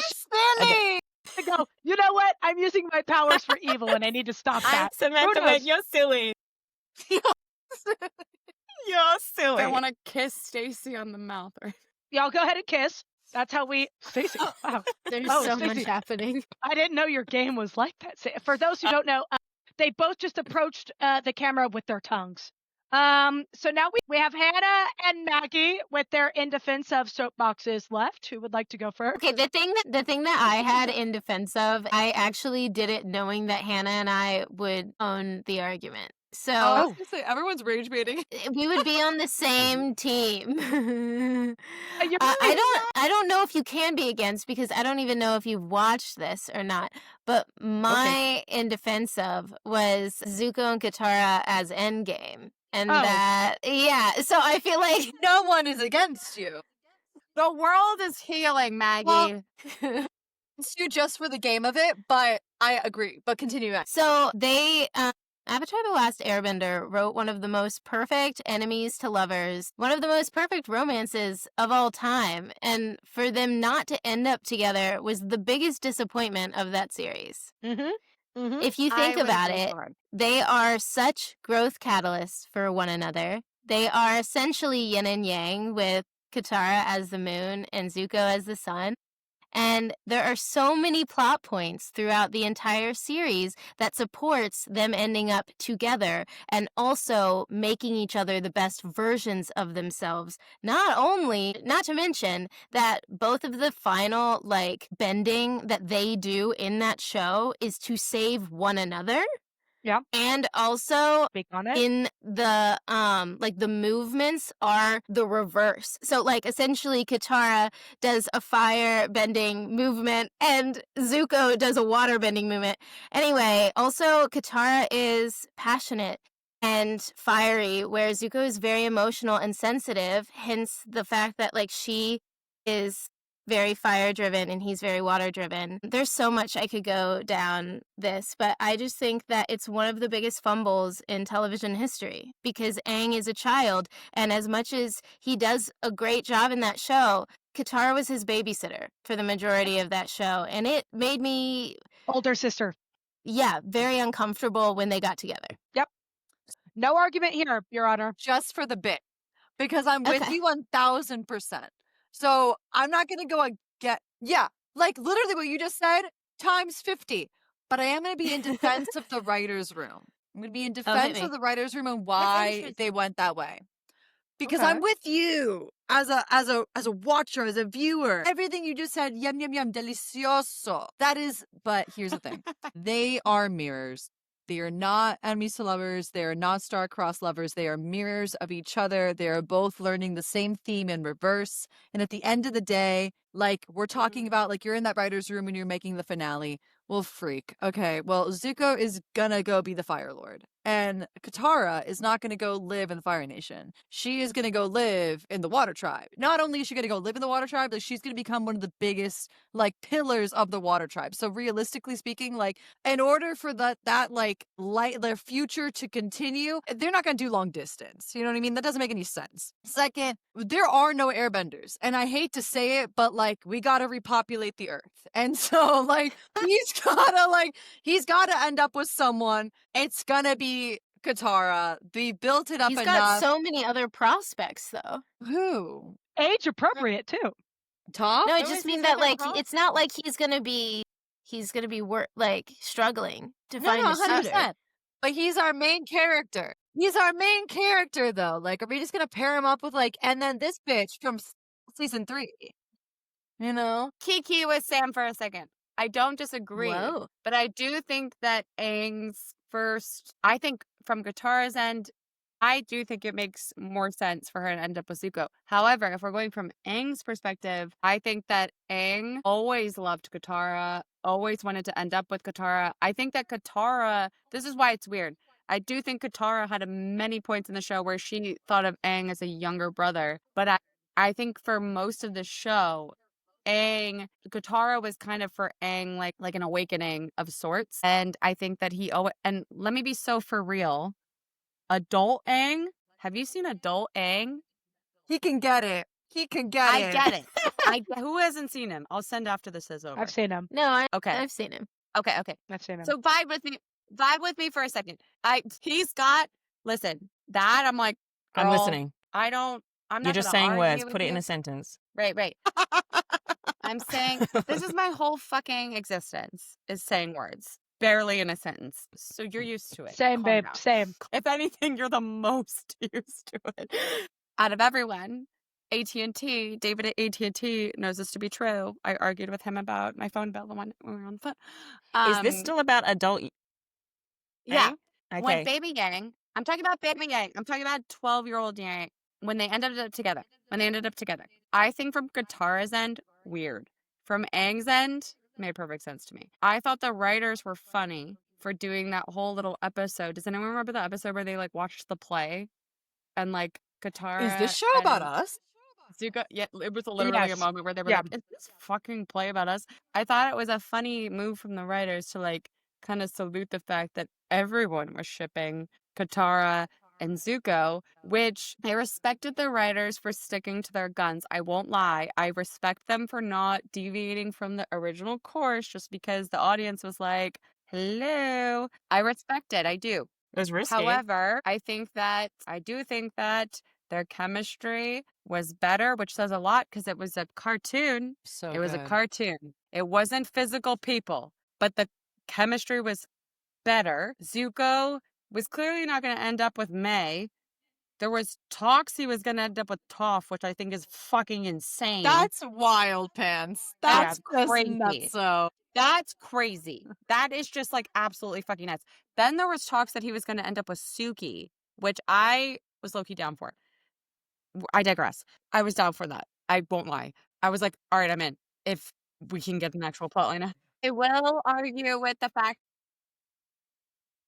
silly. and go, you know what? I'm using my powers for evil and I need to stop that. Samantha, knows? you're silly. You're silly. I want to kiss Stacy on the mouth. Y'all go ahead and kiss. That's how we. Stacy. Wow. There's Oh, so Stacey. much happening. I didn't know your game was like that. For those who don't know, they both just approached the camera with their tongues. So now we have Hannah and Maggie with their in defense of soapboxes left. Who would like to go first? Okay, the thing that I had in defense of, I actually did it knowing that Hannah and I would own the argument. So I was gonna say everyone's rage baiting. we would be on the same team. You're I don't know if you can be against because I don't even know if you've watched this or not. But my in defense of was Zuko and Katara as endgame. And so I feel like No one is against you. The world is healing, Maggie. Well, it's you just for the game of it, but I agree. But continue. so they Avatar The Last Airbender wrote one of the most perfect enemies to lovers, one of the most perfect romances of all time, and for them not to end up together was the biggest disappointment of that series. If you think about it, they are such growth catalysts for one another. They are essentially yin and yang with Katara as the moon and Zuko as the sun. And there are so many plot points throughout the entire series that supports them ending up together and also making each other the best versions of themselves. Not to mention that both of the final bending that they do in that show is to save one another. Yeah. And also Speak on it. in the the movements are the reverse. So essentially Katara does a fire bending movement and Zuko does a water bending movement. Anyway, also Katara is passionate and fiery, where Zuko is very emotional and sensitive, hence the fact that she is very fire driven and he's very water driven. There's so much I could go down this, but I just think that it's one of the biggest fumbles in television history because Aang is a child, and as much as he does a great job in that show, Katara was his babysitter for the majority of that show, and it made me Older sister. very uncomfortable when they got together. Yep. No argument here, Your Honor. Just for the bit, because I'm with Okay. you 1000%. So I'm not gonna go literally what you just said times 50. But I am gonna be in defense of the writers' room. I'm gonna be in defense of the writers' room and why they went that way. Because I'm with you as a watcher, as a viewer. Everything you just said, yum yum yum, delicioso. That is, but here's the thing: they are mirrors. They are not enemies to lovers. They are not star-crossed lovers. They are mirrors of each other. They are both learning the same theme in reverse. And at the end of the day, we're talking about, you're in that writer's room and you're making the finale. Well, freak. Okay, well, Zuko is gonna go be the Fire Lord. And Katara is not gonna go live in the Fire Nation. She is gonna go live in the Water Tribe. Not only is she gonna go live in the Water Tribe, but she's gonna become one of the biggest, pillars of the Water Tribe. So realistically speaking, in order for their future to continue, they're not gonna do long distance. You know what I mean? That doesn't make any sense. Second, there are no airbenders. And I hate to say it, but we gotta repopulate the earth. And so he's gotta end up with someone. It's gonna be Katara. They built it up He's enough. got so many other prospects though. Who? Age appropriate too. Tom? No, I just mean that it's not like he's gonna be struggling to find a suitor. 100%. But he's our main character. He's our main character though. Are we just gonna pair him up with and then this bitch from season 3? You know? Kiki with Sam for a second. I don't disagree, Whoa. but I do think that Aang's I think from Katara's end, I do think it makes more sense for her to end up with Zuko. However, if we're going from Aang's perspective, I think that Aang always loved Katara, always wanted to end up with Katara. I think that Katara, this is why it's weird. I do think Katara had many points in the show where she thought of Aang as a younger brother, but I think for most of the show, Katara was kind of for Aang like an awakening of sorts. And I think that and let me be so for real. Adult Aang? Have you seen adult Aang? He can get it. He can get it. I get it. Who hasn't seen him? I'll send after this is over. I've seen him. No, I've seen him. Okay. I've seen him. So vibe with me for a second. Listen, that I'm like, I'm Girl, listening. I'm You're not just gonna saying words. argue with Put it in you. a sentence. Right. I'm saying this is my whole fucking existence is saying words. Barely in a sentence. So you're used to it. Same, Calm babe. down. Same. If anything, you're the most used to it. Out of everyone, AT&T, David at AT&T knows this to be true. I argued with him about my phone bill when we were on the phone. Is this still about adult Yeah. Yang? When Okay. Baby Yang, I'm talking about Baby Yang. I'm talking about 12-year-old Yang when they ended up together. I think from Katara's end, weird. From Aang's end, made perfect sense to me. I thought the writers were funny for doing that whole little episode. Does anyone remember the episode where they like watched the play and like Katara Is this show about and us? Zuko? Yeah, it was literally a Yes. moment where they were Yeah. like, "Is this fucking play about us?" I thought it was a funny move from the writers to like kind of salute the fact that everyone was shipping Katara and Zuko, which I respected the writers for sticking to their guns. I won't lie. I respect them for not deviating from the original course just because the audience was like, hello. I respect it. I do. It was risky. However, I do think that their chemistry was better, which says a lot because it was a cartoon. So It was a good. cartoon. It wasn't physical people, but the chemistry was better. Zuko was clearly not going to end up with May. There was talks he was going to end up with Toph, which I think is fucking insane. That's wild, Pants. Yeah, That's just crazy. nuts. So That's crazy. That is just like absolutely fucking nuts. Then there was talks that he was going to end up with Suki, which I was low-key down for. I digress. I was down for that. I won't lie. I was like, all right, I'm in. If we can get an actual plotline. I will argue with the fact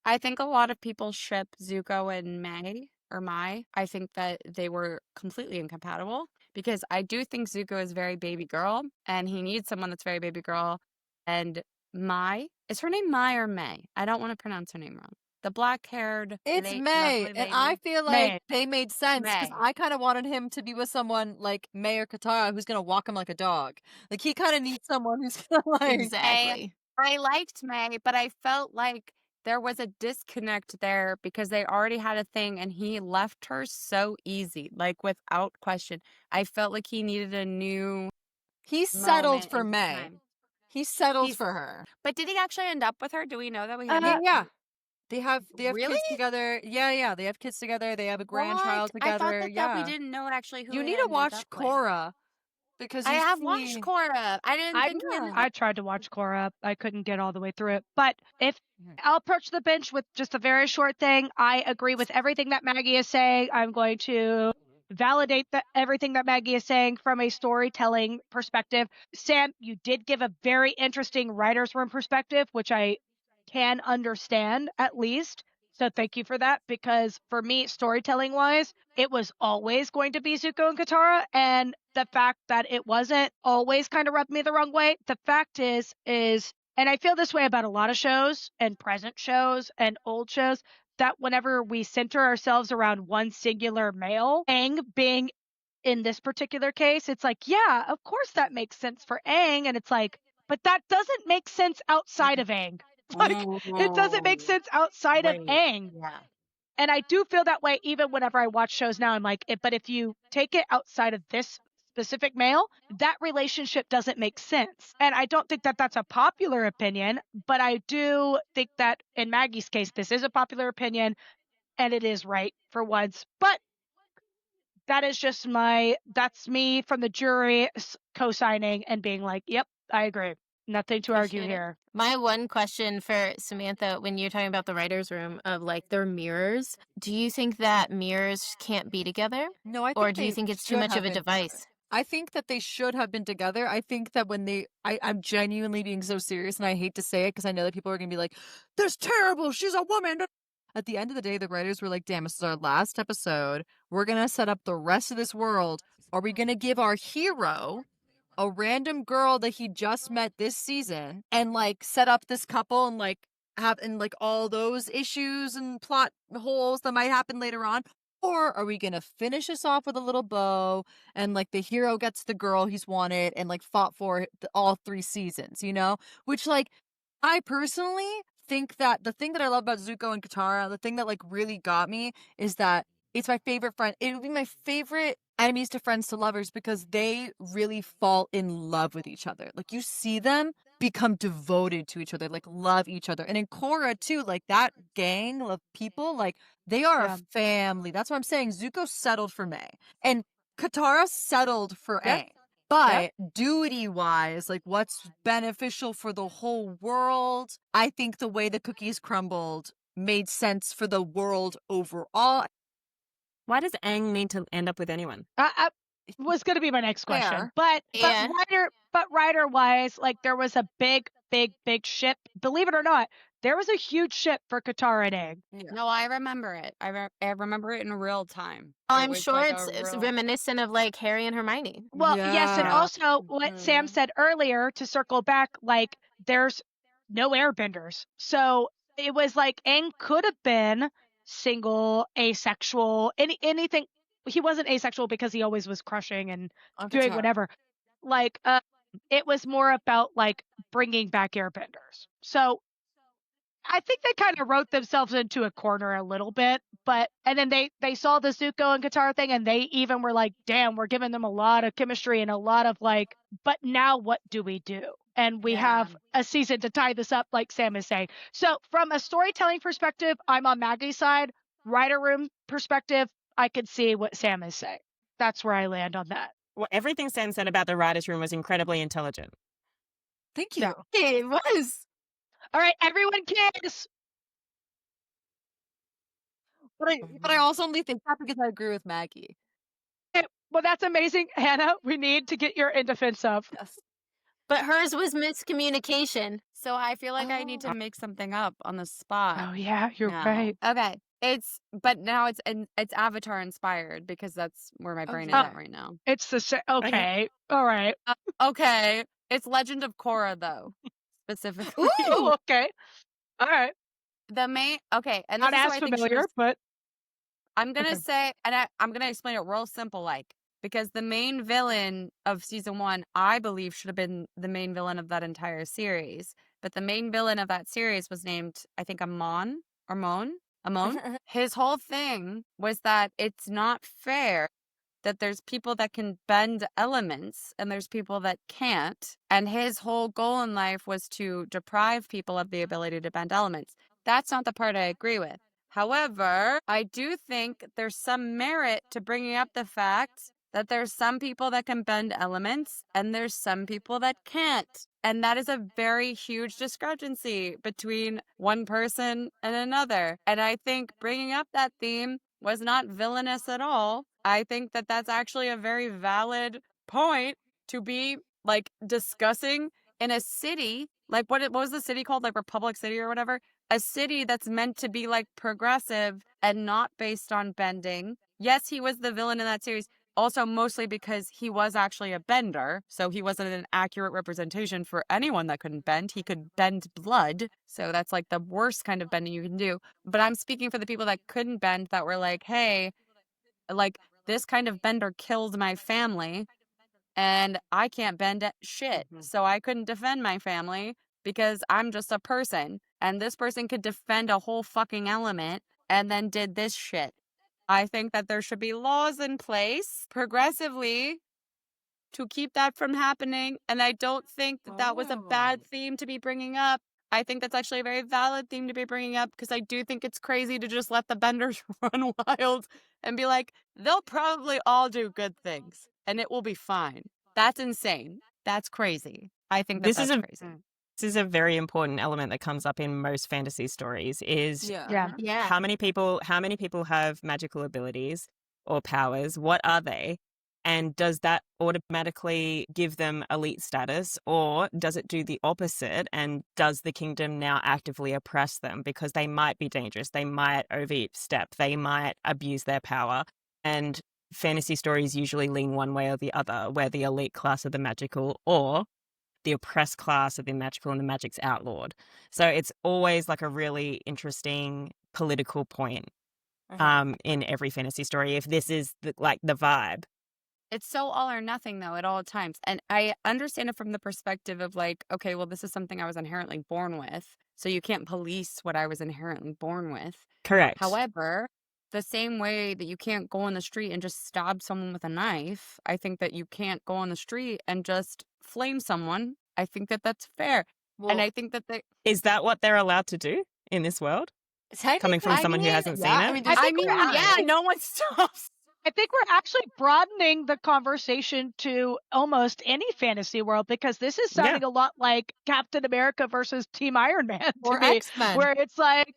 I think a lot of people ship Zuko and May or Mai. I think that they were completely incompatible because I do think Zuko is very baby girl and he needs someone that's very baby girl. And Mai, is her name Mai or May? I don't want to pronounce her name wrong. The black-haired, it's late, May, lovely and I lady. feel like May. they made sense because May. I kind of wanted him to be with someone like May or Katara who's gonna walk him like a dog. Like he kind of needs someone who's gonna like. Exactly. I liked May, but I felt like there was a disconnect there because they already had a thing and he left her so easy, like without question. I felt like he needed a new He settled moment for in May. time. He settled He's- for her. But did he actually end up with her? Do we know that we Uh, Yeah, yeah. They have Really? kids together. Yeah. They have kids together. They have a grandchild What? I thought together. that yeah. we didn't know actually who You he need to ended watch up with. Korra because I you have see... watched Korra. I didn't think he ended I up. tried to watch Korra. I couldn't get all the way through it. But if I'll approach the bench with just a very short thing, I agree with everything that Maggie is saying. I'm going to validate everything that Maggie is saying from a storytelling perspective. Sam, you did give a very interesting writer's room perspective, which I can understand at least. So thank you for that, because for me, storytelling wise, it was always going to be Zuko and Katara, and the fact that it wasn't always kind of rubbed me the wrong way. The fact is, and I feel this way about a lot of shows and present shows and old shows, that whenever we center ourselves around one singular male, Aang being in this particular case, it's like, yeah, of course that makes sense for Aang, and it's like, but that doesn't make sense outside of Aang. Like, it doesn't make sense outside of Aang. Yeah. And I do feel that way even whenever I watch shows now. I'm like, but if you take it outside of this specific male, that relationship doesn't make sense. And I don't think that that's a popular opinion, but I do think that in Maggie's case, this is a popular opinion and it is right for once. But that is just that's me from the jury co-signing and being like, yep, I agree. Nothing to argue Appreciate it. here. My one question for Samantha, when you're talking about the writer's room of like their mirrors, do you think that mirrors can't be together? No, I think Or do you they think it's too should much have of a been device? together. I think that they should have been together. I think that when I'm genuinely being so serious, and I hate to say it because I know that people are going to be like, "That's terrible. She's a woman." At the end of the day, the writers were like, "Damn, this is our last episode. We're going to set up the rest of this world. Are we going to give our hero a random girl that he just met this season and like set up this couple and like have all those issues and plot holes that might happen later on? Or are we gonna finish this off with a little bow and like the hero gets the girl he's wanted and like fought for all 3 seasons, you know? Which like I personally think that the thing that I love about Zuko and Katara, the thing that like really got me is that It's my favorite friend. It would be my favorite enemies to friends to lovers because they really fall in love with each other. Like you see them become devoted to each other, like love each other. And in Korra too, like that gang of people, like they are a Yeah. family. That's what I'm saying. Zuko settled for May. And Katara settled for Yep. Aang. But duty wise, like what's beneficial for the whole world, I think the way the cookies crumbled made sense for the world overall. Why does Aang need to end up with anyone? I was going to be my next question, Fair. but Yeah. writer wise, like there was a big ship. Believe it or not, there was a huge ship for Katara and Aang. No, I remember it. I remember it in real time. It I'm was sure like it's a real. reminiscent of like Harry and Hermione. Well, yes, and Yeah. also what Sam Mhm. said earlier to circle back, like there's no airbenders, so it was like Aang could have been single, asexual, anything. He wasn't asexual because he always was crushing and On doing Katara. whatever. Like, it was more about like bringing back airbenders. So I think they kind of wrote themselves into a corner a little bit, and then they saw the Zuko and Katara thing, and they even were like, "Damn, we're giving them a lot of chemistry and a lot of like, but now what do we do?" And we have a season to tie this up, like Sam is saying. So from a storytelling perspective, I'm on Maggie's side. Writer room perspective, I could see what Sam is saying. That's where I land on that. Well, everything Sam said about the writer's room was incredibly intelligent. Thank you. Yeah. It was. All right, everyone, kiss. But I also only think that because I agree with Maggie. Okay, well, that's amazing, Hannah. We need to get your in defense of. Yes. But hers was miscommunication. So I feel like I need to make something up on the spot. Oh yeah, you're now. right. Okay. But now it's Avatar inspired because that's where my brain is Okay. at right now. It's the same. Okay. All right. Okay. It's Legend of Korra though, specifically. Oh, okay. All right. The main okay, and Not this is as why I think she familiar, was but I'm gonna okay. say, and I'm gonna explain it real simple, like because the main villain of season 1, I believe, should have been the main villain of that entire series. But the main villain of that series was named, I think, Amon or Mon. Amon. His whole thing was that it's not fair that there's people that can bend elements and there's people that can't. And his whole goal in life was to deprive people of the ability to bend elements. That's not the part I agree with. However, I do think there's some merit to bringing up the fact that there's some people that can bend elements and there's some people that can't. And that is a very huge discrepancy between one person and another. And I think bringing up that theme was not villainous at all. I think that that's actually a very valid point to be like discussing in a city. Like what was the city called? Like Republic City or whatever? A city that's meant to be like progressive and not based on bending. Yes, he was the villain in that series. Also, mostly because he was actually a bender, so he wasn't an accurate representation for anyone that couldn't bend. He could bend blood, so that's like the worst kind of bending you can do. But I'm speaking for the people that couldn't bend that were like, hey, like this kind of bender killed my family and I can't bend shit. So I couldn't defend my family because I'm just a person. And this person could defend a whole fucking element and then did this shit. I think that there should be laws in place progressively to keep that from happening. And I don't think that that was a bad theme to be bringing up. I think that's actually a very valid theme to be bringing up because I do think it's crazy to just let the benders run wild and be like, they'll probably all do good things and it will be fine. That's insane. That's crazy. I think that This is that's a crazy. this is a very important element that comes up in most fantasy stories is Yeah. Yeah. how many people have magical abilities or powers? What are they? And does that automatically give them elite status, or does it do the opposite? And does the kingdom now actively oppress them because they might be dangerous? They might overstep. They might abuse their power. And fantasy stories usually lean one way or the other, where the elite class are the magical or the oppressed class of the magical and the magic's outlawed. So it's always like a really interesting political point in every fantasy story. If this is the vibe. It's so all or nothing, though, at all times. And I understand it from the perspective of like, okay, well, this is something I was inherently born with. So you can't police what I was inherently born with. Correct. However, the same way that you can't go on the street and just stab someone with a knife, I think that you can't go on the street and just flame someone. I think that that's fair. And Well, I think that they, Is that what they're allowed to do in this world? Coming from I someone who mean, hasn't seen yeah, I it? mean, I there's think we're yeah, actually no one stops. I think we're actually broadening the conversation to almost any fantasy world, because this is Yeah. sounding a lot like Captain America versus Team Iron Man to or me, X-Men. where it's like,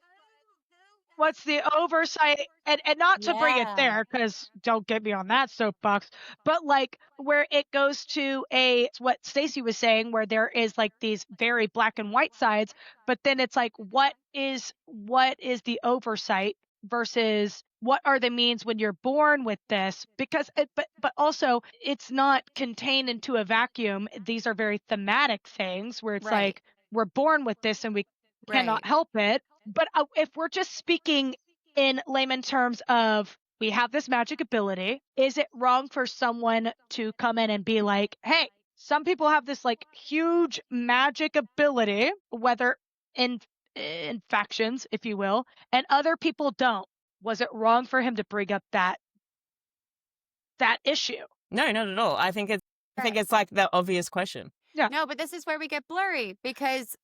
what's the oversight? And not to bring it Yeah. there, because don't get me on that soapbox, but like where it goes to it's what Stacey was saying, where there is like these very black and white sides, but then it's like, what is the oversight versus what are the means when you're born with this? Because but also it's not contained into a vacuum. These are very thematic things where it's Right. like we're born with this and we cannot Right. help it. But if we're just speaking in layman terms of, we have this magic ability, is it wrong for someone to come in and be like, hey, some people have this like huge magic ability, whether in factions, if you will, and other people don't? Was it wrong for him to bring up that issue? No, not at all. I think it's like the obvious question. No, but this is where we get blurry, because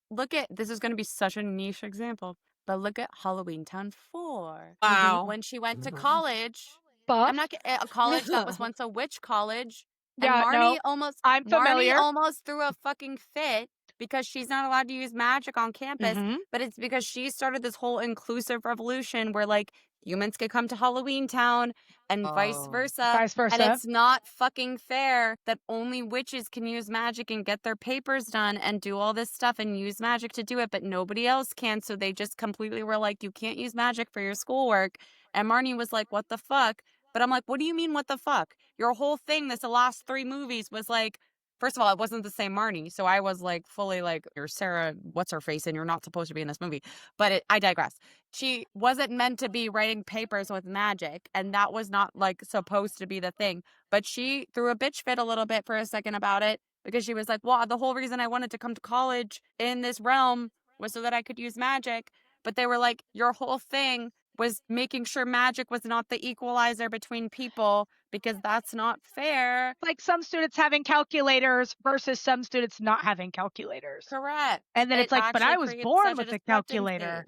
this is going to be such a niche example, but look at Halloween Town 4. Wow. When she went to college, Buff? I'm not a college that was once a witch college, and Yeah, Marnie no, I'm familiar. almost threw a fucking fit because she's not allowed to use magic on campus, Mhm. but it's because she started this whole inclusive revolution where like humans could come to Halloween Town and vice versa. Vice versa. And it's not fucking fair that only witches can use magic and get their papers done and do all this stuff and use magic to do it, but nobody else can. So they just completely were like, you can't use magic for your schoolwork. And Marnie was like, what the fuck? But I'm like, what do you mean, what the fuck? Your whole thing, the last 3 movies was like, first of all, it wasn't the same Marnie. So I was like, fully like, you're Sarah, what's her face, and you're not supposed to be in this movie. But I digress. She wasn't meant to be writing papers with magic. And that was not like supposed to be the thing. But she threw a bitch fit a little bit for a second about it, because she was like, well, the whole reason I wanted to come to college in this realm was so that I could use magic. But they were like, your whole thing was making sure magic was not the equalizer between people, because that's not fair. Like some students having calculators versus some students not having calculators. Correct. And then it's like, but actually I was creates born such with a discrepancy. calculator.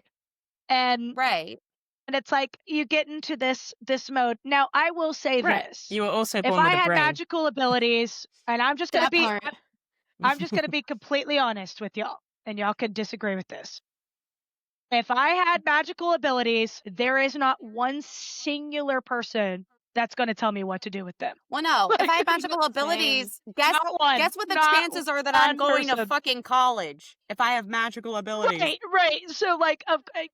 And Right. and it's like you get into this mode. Now I will say Right. this. You were also If born I with a had brain. magical abilities, and I'm just gonna That be part. I'm just gonna be completely honest with y'all, and y'all can disagree with this. If I had magical abilities, there is not one singular person that's going to tell me what to do with them. Well, no. If I had Like, magical abilities, guess Not one. what the Not chances are that I'm one going to person. fucking college if I have magical abilities? Right. So, like,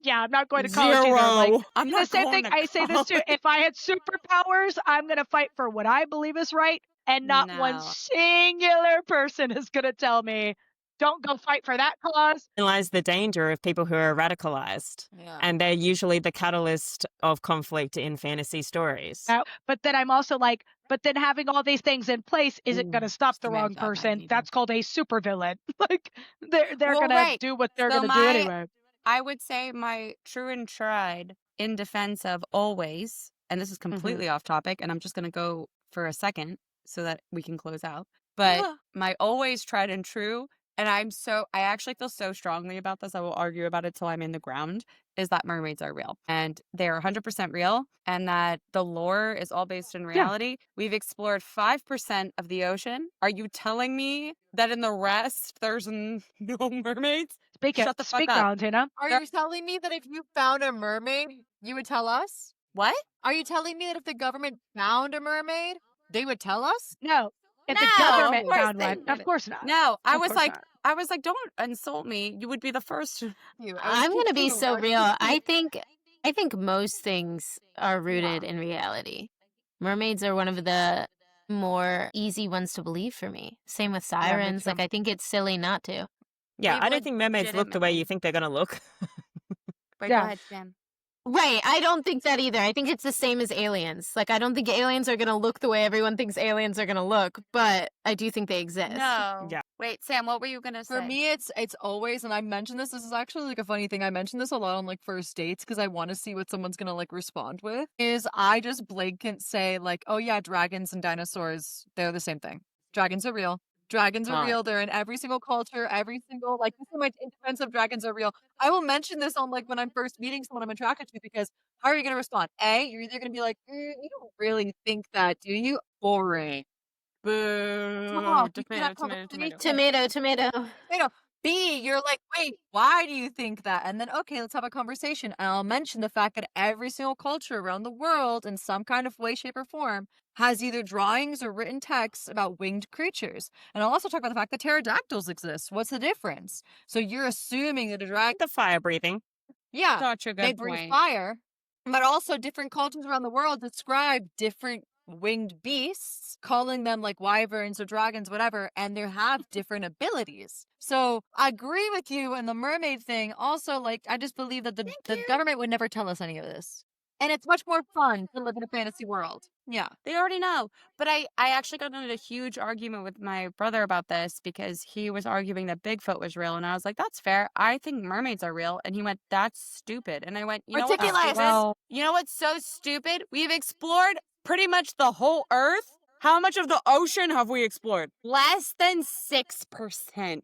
yeah, I'm not going to college either. Like, Zero. I'm the not same going thing. to I say this too. college. If I had superpowers, I'm going to fight for what I believe is right, and not one No. singular person is going to tell me, don't go fight for that cause. Lies the danger of people who are radicalized. Yeah. And they're usually the catalyst of conflict in fantasy stories. But then I'm also like, but then having all these things in place isn't going to stop the Samantha, wrong I person. need you. That's called a supervillain. Like they're Well, going right. to do what they're So going to do anyway. I would say my true and tried in defense of always, and this is completely off topic, and I'm just going to go for a second so that we can close out. But my always tried and true, and I actually feel so strongly about this, I will argue about it till I'm in the ground, is that mermaids are real. And they're 100% real, and that the lore is all based in reality. We've explored 5% of the ocean. Are you telling me that in the rest there's no mermaids? Shut the fuck Speak, up. Valentina. Are you telling me that if you found a mermaid, you would tell us? What? Are you telling me that if the government found a mermaid, they would tell us? No. If the No, government of course found they one, of wouldn't. course not. No, I Of was course like, not. don't insult me. You would be the first. I'm gonna be so real. I think most things are rooted in reality. Mermaids are one of the more easy ones to believe for me. Same with sirens. too. Like, I think it's silly not to. Yeah, They I don't think mermaids look the way you legitimately- think they're going to look. Wait, Yeah. go ahead, Sam. Right. I don't think that either. I think it's the same as aliens. Like, I don't think aliens are gonna look the way everyone thinks aliens are gonna look, but I do think they exist. No. Yeah. Wait, Sam, what were you gonna For say? me, it's always, and I mentioned this is actually like a funny thing. I mentioned this a lot on like first dates because I want to see what someone's gonna like respond with. Is I just blanket say like, oh yeah, dragons and dinosaurs, they're the same thing. Dragons are real. Dragons are Hot. real. They're in every single culture, every single like this is my defense of dragons are real. I will mention this on like when I'm first meeting someone I'm attracted to because how are you gonna respond? A, you're either gonna be like, you don't really think that, do you? Boring. Boo. You Tomato, cannot tomato, tomato. Tomato. B, you're like, wait, why do you think that? And then, okay, let's have a conversation. And I'll mention the fact that every single culture around the world, in some kind of way, shape, or form, has either drawings or written texts about winged creatures. And I'll also talk about the fact that pterodactyls exist. What's the difference? So you're assuming that a dragon, The fire breathing. yeah, Such a they good breathe point. fire, but also different cultures around the world describe different winged beasts, calling them like wyverns or dragons, whatever, and they have different abilities. So I agree with you and the mermaid thing. Also, like, I just believe that the government would never tell us any of this. And it's much more fun to live in a fantasy world. Yeah. They already know. But I actually got into a huge argument with my brother about this because he was arguing that Bigfoot was real. And I was like, that's fair. I think mermaids are real. And he went, that's stupid. And I went, you know what's Ridiculous. stupid? Well, You know what's so stupid? We've explored pretty much the whole earth. How much of the ocean have we explored? Less than 6%.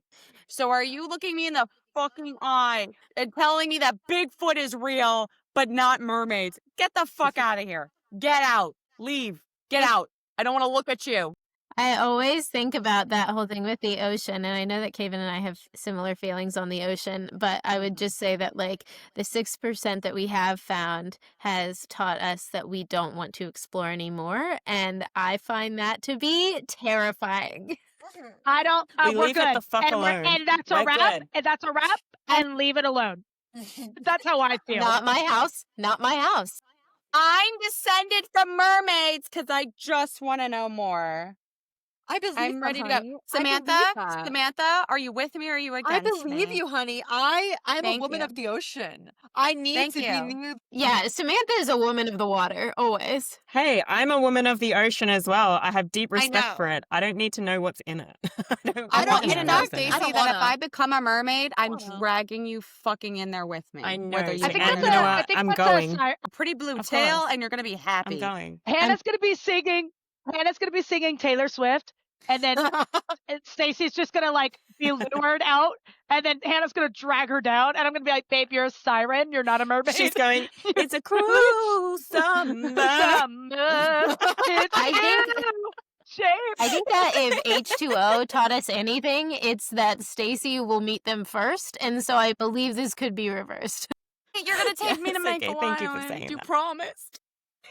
So are you looking me in the fucking eye and telling me that Bigfoot is real, but not mermaids? Get the fuck out of here. Get out. Leave. Get out. I don't want to look at you. I always think about that whole thing with the ocean, and I know that Kaven and I have similar feelings on the ocean, but I would just say that, like, the 6% that we have found has taught us that we don't want to explore anymore, and I find that to be terrifying. I don't. We We're leave it good. the fuck and alone. and that's a We're wrap. good. And that's a wrap. And leave it alone. That's how I feel. Not my house. Not my house. I'm descended from mermaids because I just want to know more. I believe I'm that, ready to go. honey. I Samantha, believe that. Samantha, are you with me or are you I against believe me? you, honey. I'm a Thank woman you. of the ocean. I need Thank to be you. near. Yeah, Samantha is a woman of the water, always. Hey, I'm a woman of the ocean as well. I have deep I respect know. for it. I don't need to know what's in it. I want don't you to either. know, what's in it. I Stacey, don't that if wanna. I become a mermaid, I'm Wanna. dragging you fucking in there with me. I know, Whether you I think and that's you know a. I what? think I'm that's going. a. pretty blue Of tail course. and you're gonna be I'm happy. going. Hannah's gonna be singing. Hannah's gonna be singing Taylor Swift, and then Stacey's just gonna like be lured out, and then Hannah's gonna drag her down, and I'm gonna be like, "Babe, you're a siren. You're not a mermaid." She's going, it's a cruel summer. Summer, it's I think you, shape. I think that if H2O taught us anything, it's that Stacy will meet them first, and so I believe this could be reversed. You're gonna take me to Yes, Mango okay, thank you for Island. saying You that. promised.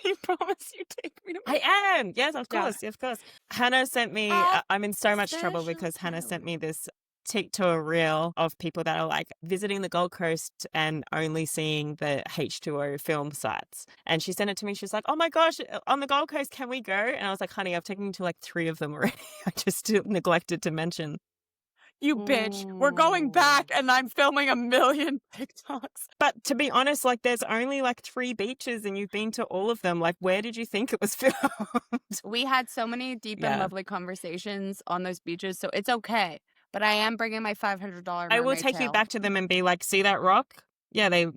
You promise you take me to I am. Yes, of Yeah. course. Of course. Hannah sent me, Oh, I'm in so much trouble special because Hannah sent power. me this TikTok reel of people that are like visiting the Gold Coast and only seeing the H2O film sites. And she sent it to me. She was like, oh my gosh, on the Gold Coast, can we go? And I was like, honey, I've taken you to like 3 of them already. I just neglected to mention. You bitch. We're going back and I'm filming a million TikToks. But to be honest, like there's only like 3 beaches and you've been to all of them. Like where did you think it was filmed? We had so many deep and Yeah. lovely conversations on those beaches, so it's okay. But I am bringing my $500 I will mermaid take you tail. back to them and be like, see that rock? Yeah, they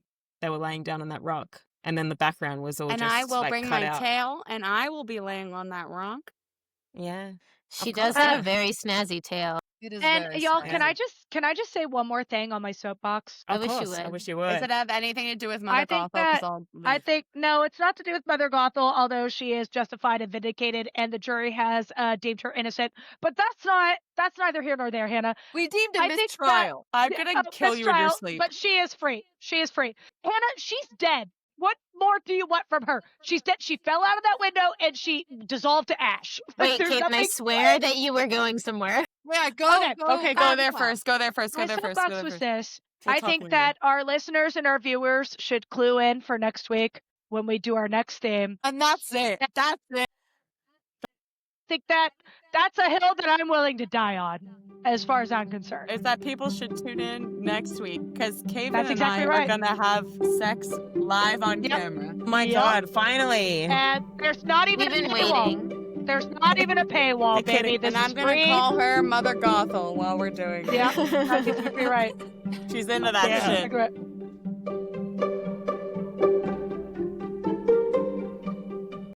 were laying down on that rock. And then the background was all And just I will like bring cut my out. tail and I will be laying on that rock. Yeah. She Of does course. have a very snazzy tail. It is And very y'all, snazzy. can I just say one more thing on my soapbox? I Of wish you course. I would. wish you Does would. it have anything to do with I Mother think Gothel? Because that- I'll I leave. think no, it's not to do with Mother Gothel, although she is justified and vindicated, and the jury has deemed her innocent. But that's neither here nor there, Hannah. We deemed I a think that- mistrial. I'm Yeah, gonna kill you in your mistrial, sleep. But she is free. She is free. Hannah, she's dead. What more do you want from her? She's dead. She fell out of that window and she dissolved to ash. Wait, There's Caitlin, I nothing- swear that you were going somewhere. Yeah, go. Okay, go there Gothel. first. Go there first. My Go there first. soapbox Go there was first. this. We'll I talk think later. that our listeners and our viewers should clue in for next week when we do our next theme. And that's it. That's it. I think that that's a hill that I'm willing to die on, as far as I'm concerned. Is that people should tune in next week because Kaven That's and exactly I right. are gonna have sex live on Yep. camera. Oh my Yep. God, finally. And there's not even We've a been manual. waiting. There's not even a paywall, They couldn't- baby. This And I'm is gonna free. call her Mother Gothel while we're doing it. Yeah, that's exactly right. She's into that Yeah, shit. exactly right.